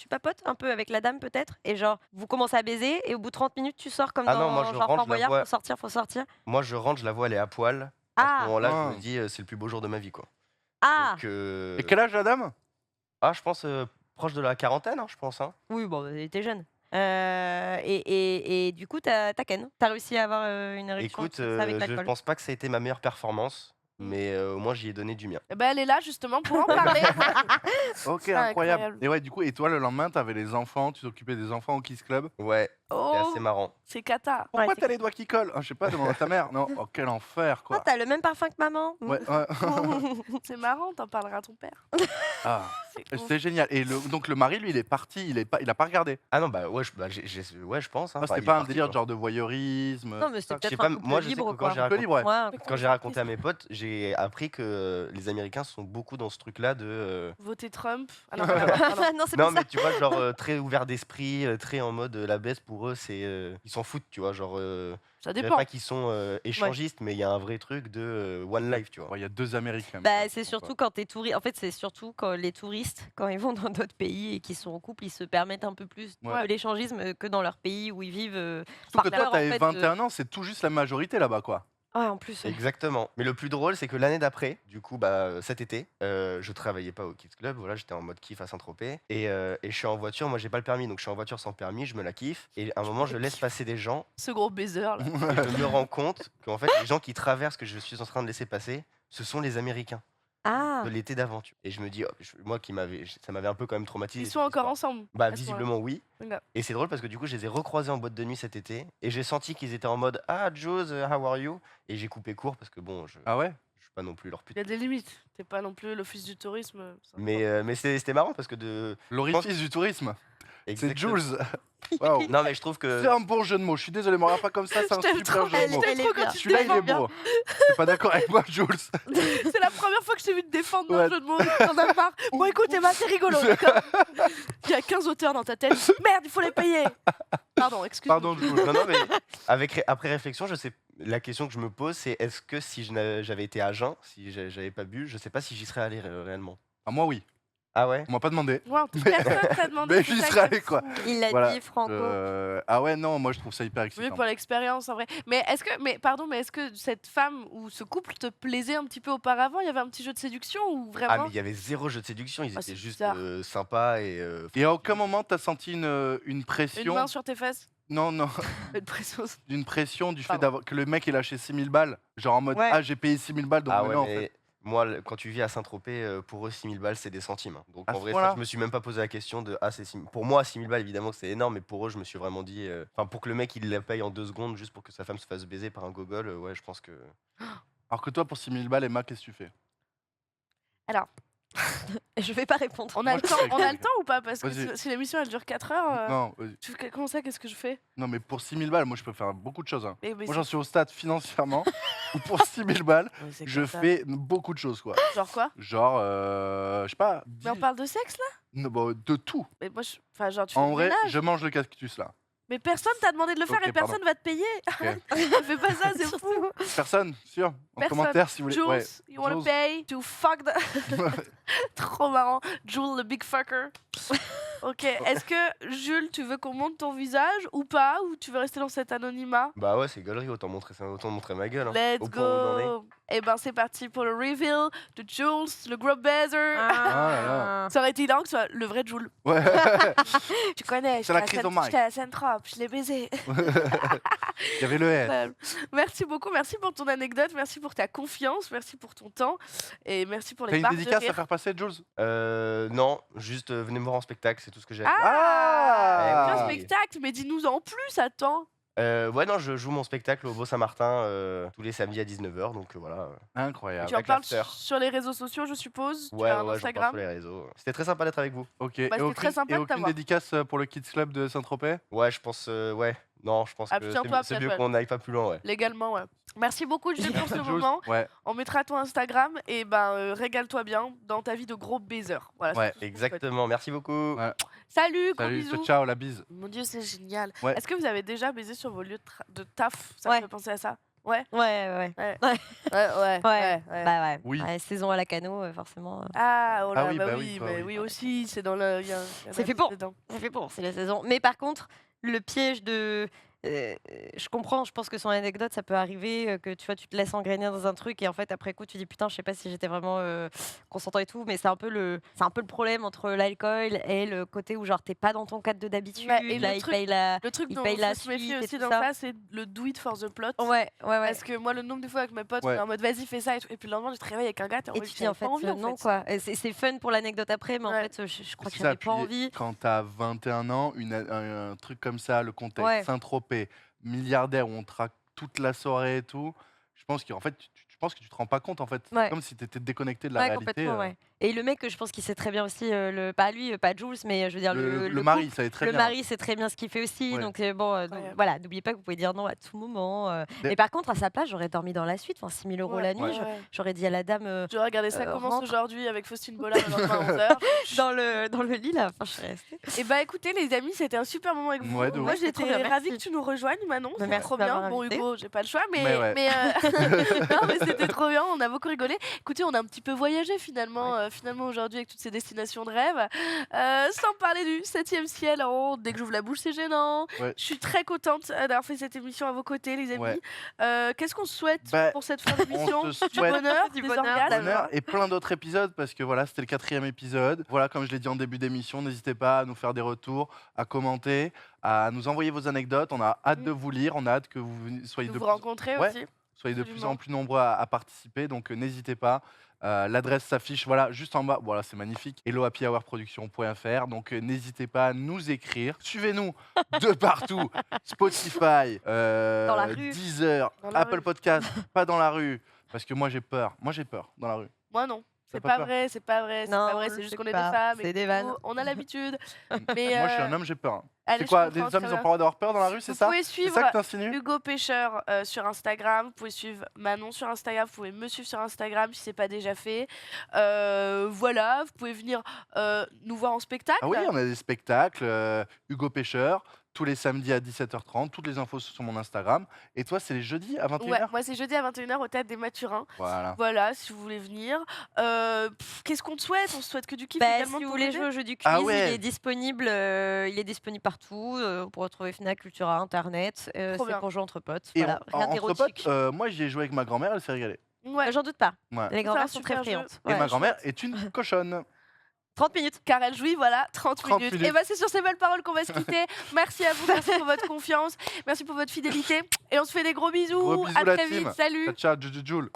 papotes un peu avec la dame, peut-être. Et genre, vous commencez à baiser. Et au bout de 30 minutes, tu sors comme Ah dans non, moi, je genre rentre, Fort je la Boyard, vois. faut sortir. Moi, je rentre, je la vois, elle est à poil. À Ah. ce moment-là, je Ah. me dis, c'est le plus beau jour de ma vie, quoi. Ah, Donc, Et quel âge la dame? Ah, je pense proche de la quarantaine, hein, je pense. Hein. oui, bon, il était jeune. Et du coup, t'as ken. T'as réussi à avoir une érection Écoute, avec je l'alcool. pense pas que ça a été ma meilleure performance. mais au moins j'y ai donné du mien. Eh ben, elle est là justement pour en parler. Ok, Ah, incroyable. incroyable. Et ouais, du coup, et toi, le lendemain, t'avais les enfants, tu t'occupais des enfants au Kids Club. Ouais, c'est Oh, assez marrant. c'est cata. Pourquoi c'est t'as les doigts qui collent? Ah, je sais pas, demande à ta mère. Non, oh, quel enfer, Ah, quoi. t'as le même parfum que maman. Ouais, ouais. C'est marrant, t'en parleras à ton père. Ah, C'est ouf. c'est génial. Et donc, le mari, lui, il est parti, il a pas regardé. Ah non, bah ouais, ouais, je pense. Hein. Ah, Enfin, c'était il est pas un parti, délire quoi. genre de voyeurisme. Non, mais c'était ça. Je sais peut-être pas, un couple moi je sais libre, que quoi. Un peu libre, ouais. Ouais, quand j'ai raconté à mes potes, j'ai appris que les Américains sont beaucoup dans ce truc-là de. Voter Trump. Ah non, rien à voir, pardon. non, c'est Non, pas ça. mais tu vois, genre très ouvert d'esprit, très en mode la baisse pour eux, c'est. Ils s'en foutent, tu vois. Genre, Ça je dirais dépend. pas qu'ils sont échangistes, mais il y a un vrai truc de One Life, tu vois. Ouais, il y a 2 Américains. Bah, c'est surtout quand t'es touriste. En fait, c'est surtout quand les touristes, quand ils vont dans d'autres pays et qu'ils sont en couple, ils se permettent un peu plus Ouais. de l'échangisme que dans leur pays où ils vivent. Surtout que par toi, peur, en t'avais fait, 21 ans, c'est tout juste la majorité là-bas, quoi. Ouais, en plus. Exactement. Mais le plus drôle, c'est que l'année d'après, du coup, bah, cet été, je travaillais pas au Kids Club, voilà, j'étais en mode kiff à Saint-Tropez. Et je suis en voiture, moi j'ai pas le permis, donc je suis en voiture sans permis, je me la kiffe. Et à un moment, je laisse passer des gens, Ce gros baiser là. et je me rends compte qu'en fait, les gens qui traversent, que je suis en train de laisser passer, ce sont les Américains Ah, de l'été d'avant. Et je me dis, oh, moi ça m'avait un peu quand même traumatisé. Ils cette sont encore histoire. ensemble. Bah à ce visiblement oui. moment-là. Et c'est drôle parce que du coup je les ai recroisés en boîte de nuit cet été et j'ai senti qu'ils étaient en mode ah Jules, how are you? Et j'ai coupé court parce que bon je Ah ouais? suis pas non plus leur Il pute. y a des limites. T'es pas non plus l'office du tourisme. ça. Mais c'était marrant parce que de L'orifice du tourisme. C'est exactement- Jules. Waouh. Non mais je trouve que C'est un bon jeu de mots. Je suis désolé, me regarde pas comme ça, c'est un t'aime super trop, jeu de mots. elle est trop bien. quand tu te Celui-là, il est défends. beau. T'es pas d'accord avec moi, Jules? C'est la première fois que je t'ai vu te défendre dans Ouais. un jeu de mots. T'en as marre. Bon, écoute, Emma, c'est rigolo. D'accord. Il y a 15 auteurs dans ta tête. Merde, il faut les payer. Pardon, excuse-moi. Pardon, Jules. non mais après réflexion je sais la question que je me pose c'est est-ce que si j'avais été à jeun, si j'avais pas bu, je sais pas si j'y serais allé réellement. Ah, moi, oui. Ah ouais? On m'a pas demandé. Ouais, personne t'a demandé. Mais c'est j'y ça serais qui est allé, quoi. fou. il l'a Voilà. dit, Franco. Ah ouais, non, moi, je trouve ça hyper Oui, excitant. pour l'expérience en vrai. Mais est-ce que cette femme ou ce couple te plaisait un petit peu auparavant? Il y avait un petit jeu de séduction ou Ah vraiment mais il y avait zéro jeu de séduction, ils Ah, étaient c'est juste bizarre. sympas et Et à aucun moment, t'as senti une une pression? main sur tes fesses? Non, non. Une pression. D'une pression du fait Pardon. d'avoir que le mec ait lâché 6000 balles. Genre en mode, Ouais. ah, j'ai payé 6000 balles, donc ah maintenant, ouais, en mais fait. moi, quand tu vis à Saint-Tropez, pour eux, 6000 balles, c'est des centimes. Hein. Donc À en ce vrai, point-là ça, je me suis même pas posé la question de ah, c'est 6000 pour moi, 6000 balles, évidemment que c'est énorme, mais pour eux, je me suis vraiment dit, enfin, pour que le mec il la paye en 2 secondes juste pour que sa femme se fasse baiser par un gogol, ouais, je pense que. Alors que toi, pour 6000 balles, Emma, qu'est-ce que tu fais? Je vais pas répondre. On a Moi, le je temps, sais on a que- le temps ou pas? Parce que Vas-y. si l'émission elle dure 4 heures, Non, vas-y. comment ça, qu'est-ce que je fais? Non, mais pour 6000 balles, moi, je peux faire beaucoup de choses. Hein. Mais Moi, j'en suis au stade financièrement où pour 6000 balles, je fais beaucoup de choses, quoi. Genre quoi? Genre, je sais pas, Mais on parle de sexe là? bon, de tout. Mais moi, enfin, genre, tu fais En du vrai, ménage. je mange le cactus, là. Mais personne t'a demandé de le faire Ok, et personne va te payer. Fais pas ça, c'est fou. Personne, sûr? En Personne. commentaire, si vous voulez. Jules, Ouais. you wanna Jules. pay to fuck the... Trop marrant. Jules, le big fucker. Ok, est-ce que Jules, tu veux qu'on monte ton visage ou pas? Ou tu veux rester dans cet anonymat? Bah ouais, c'est gaulerie, autant montrer ma gueule. Hein, Let's au point où on en est. go! Et ben c'est parti pour le reveal de Jules, le gros baiser. Ah Ça aurait été dingue que ce soit le vrai Jules. Ouais. Tu connais, C'est la crise au mic. j'étais à la Saint-Trope, je l'ai baisé. Il y avait le S. Merci beaucoup, merci pour ton anecdote, merci pour ta confiance, merci pour ton temps et merci pour T'as les une barres de dédicace à rire. faire passer, Jules? Non, juste venez me voir en spectacle, c'est tout ce que j'ai à dire. Ah, Ah. un spectacle, mais dis-nous en plus, attends. Ouais, non, je joue mon spectacle au Beau-Saint-Martin tous les samedis à 19h, donc voilà. Incroyable. Tu en avec parles l'after. sur les réseaux sociaux, je suppose. Tu Ouais, as un ouais, j'en parle Instagram. sur les réseaux. C'était très sympa d'être avec vous. Ok. Bah, et c'était aucune, très sympa et de aucune t'avoir. dédicace pour le Kids Club de Saint-Tropez? Ouais, je pense, ouais. Non, je pense que Abstiens-toi, c'est peut-être, mieux ouais. qu'on n'aille pas plus loin, ouais. Légalement, ouais. Merci beaucoup, Jules, pour ce Jules. moment. Ouais. On mettra ton Instagram et ben régale-toi bien dans ta vie de gros baiser. Voilà, Ouais, c'est tout ce qu'on souhaite. Exactement, merci beaucoup. Ouais. Salut, gros Salut, bisous. ciao, la bise. Mon dieu, c'est génial. Ouais. Est-ce que vous avez déjà baisé sur vos lieux de taf? Ça Ouais. me fait penser à ça. Ouais, Ouais. ouais, Ouais. ouais. Bah ouais. Oui. Ouais, saison à la cano, forcément. Ah, oh là, Ah oui, bah, bah oui, oui, bah mais oui. oui aussi, c'est dans le. Il y a C'est un fait pour. dedans. Ça fait bon, c'est la saison. Mais par contre, le piège je comprends, je pense que son anecdote, ça peut arriver, que tu vois, tu te laisses engrainer dans un truc et en fait, après coup, tu dis putain, je sais pas si j'étais vraiment consentant et tout, mais c'est un peu le problème entre l'alcool et le côté où genre t'es pas dans ton cadre de d'habitude, Ouais, et là, le il truc- paye la. Le truc Il dont paye il la faut se méfier suite et aussi tout dans ça. ça, c'est le do it for the plot. Ouais. Parce que moi, le nombre de fois avec mes potes, on Ouais. est en mode vas-y, fais ça, et puis le lendemain, je te réveille avec un gars, t'es en Et mode tu dis j'avais en fait, pas envie, en non fait. quoi. Et c'est fun pour l'anecdote après, mais en Ouais. fait, je crois que C'est ça, j'avais pas puis envie. quand t'as 21 ans, un truc comme ça, le contexte, Ouais. Saint-Tropez, milliardaire, où on traque toute la soirée et tout, je pense qu'en fait, je pense que tu te rends pas compte, en fait. C'est Ouais. comme si t'étais déconnecté de la Ouais, réalité. complètement, ouais. Et le mec, je pense qu'il sait très bien aussi, pas lui, pas Jules, mais je veux dire Le mari, couple, ça savait très le bien. mari sait très bien ce qu'il fait aussi. Ouais. Donc bon, donc, Ouais. voilà, n'oubliez pas que vous pouvez dire non à tout moment. Mais- Mais par contre, à sa place, j'aurais dormi dans la suite. Enfin, 6 000 € la nuit, Ouais. j'aurais dit à la dame J'aurais regardé ça commence rentre. aujourd'hui avec Faustine Bollard le lendemain à 11h. dans le lit là. Enfin, je serais restée. Et bah écoutez les amis, c'était un super moment avec vous. Ouais, de Moi ouf. j'étais Trop bien, ravie merci. que tu nous rejoignes Manon, Bah, c'est merci trop de bien. m'avoir Bon invitée. Hugo, j'ai pas le choix mais Mais ouais. non mais c'était trop bien, on a beaucoup rigolé. Écoutez, on a un petit peu voyagé finalement finalement aujourd'hui avec toutes ces destinations de rêve. Sans parler du 7e ciel, oh, dès que j'ouvre la bouche c'est gênant. Ouais. Je suis très contente d'avoir fait cette émission à vos côtés les amis. Ouais. Qu'est-ce qu'on se souhaite Bah, pour cette fin d'émission? on se Du souhaite bonheur, du des bonheur, orgasmes. bonheur et plein d'autres épisodes parce que voilà, c'était le 4e épisode. Voilà, comme je l'ai dit en début d'émission, n'hésitez pas à nous faire des retours, à commenter, à nous envoyer vos anecdotes. On a hâte de vous lire, on a hâte que vous soyez De de vous plus, rencontrer Ouais. aussi. soyez de plus absolument. en plus nombreux à participer, donc n'hésitez pas. L'adresse s'affiche voilà, juste en bas. Voilà, c'est magnifique. hellohappyhourproduction.fr. Donc n'hésitez pas à nous écrire. Suivez-nous de partout. Spotify, la rue. Deezer, Dans la Apple rue. Podcast, pas dans la rue. Parce que moi j'ai peur. Moi j'ai peur dans la rue. Moi non. T'as C'est pas pas peur vrai, c'est pas vrai, c'est Non, pas vrai, je c'est juste sais qu'on est des pas, femmes. c'est et des du vannes. coup, on a l'habitude. Mais Moi je suis un homme, j'ai peur. allez, C'est je quoi? comprends Les hommes, très ils ont bien. pas le droit d'avoir peur dans la rue, c'est Vous ça? pouvez C'est suivre ça que t'insinues? Hugo Pêcheur sur Instagram, vous pouvez suivre Manon sur Instagram, vous pouvez me suivre sur Instagram si c'est pas déjà fait. Voilà, vous pouvez venir nous voir en spectacle. Ah oui, on a des spectacles. Hugo Pêcheur, tous les samedis à 17h30. Toutes les infos sont sur mon Instagram. Et toi, c'est les jeudis à 21h? Ouais, moi c'est jeudi à 21h au Théâtre des Mathurins. Voilà. Voilà, si vous voulez venir. Qu'est-ce qu'on te souhaite? On se souhaite que du kiff Bah, également si de vous ton voulez côté. jouer au jeu du quiz, Ah ouais. il est disponible partout. Vous pouvez retrouver Fnac, Cultura, Internet. Trop C'est bien. pour jouer entre potes. Et Voilà, rien entre d'érotique. potes, moi j'y ai joué avec ma grand-mère, elle s'est régalée. Ouais, J'en doute pas. Ouais. Les un grand-mères sont super très jeu. friandes. Et Ouais. ma grand-mère est une cochonne. 30 minutes. car elle jouit, voilà, 30 30 minutes. minutes. Et bah c'est sur ces belles paroles qu'on va se quitter. Merci à vous, merci pour votre confiance, merci pour votre fidélité. Et on se fait des gros bisous. Gros bisous, à la très team. vite, salut. Ciao, ciao, Jules.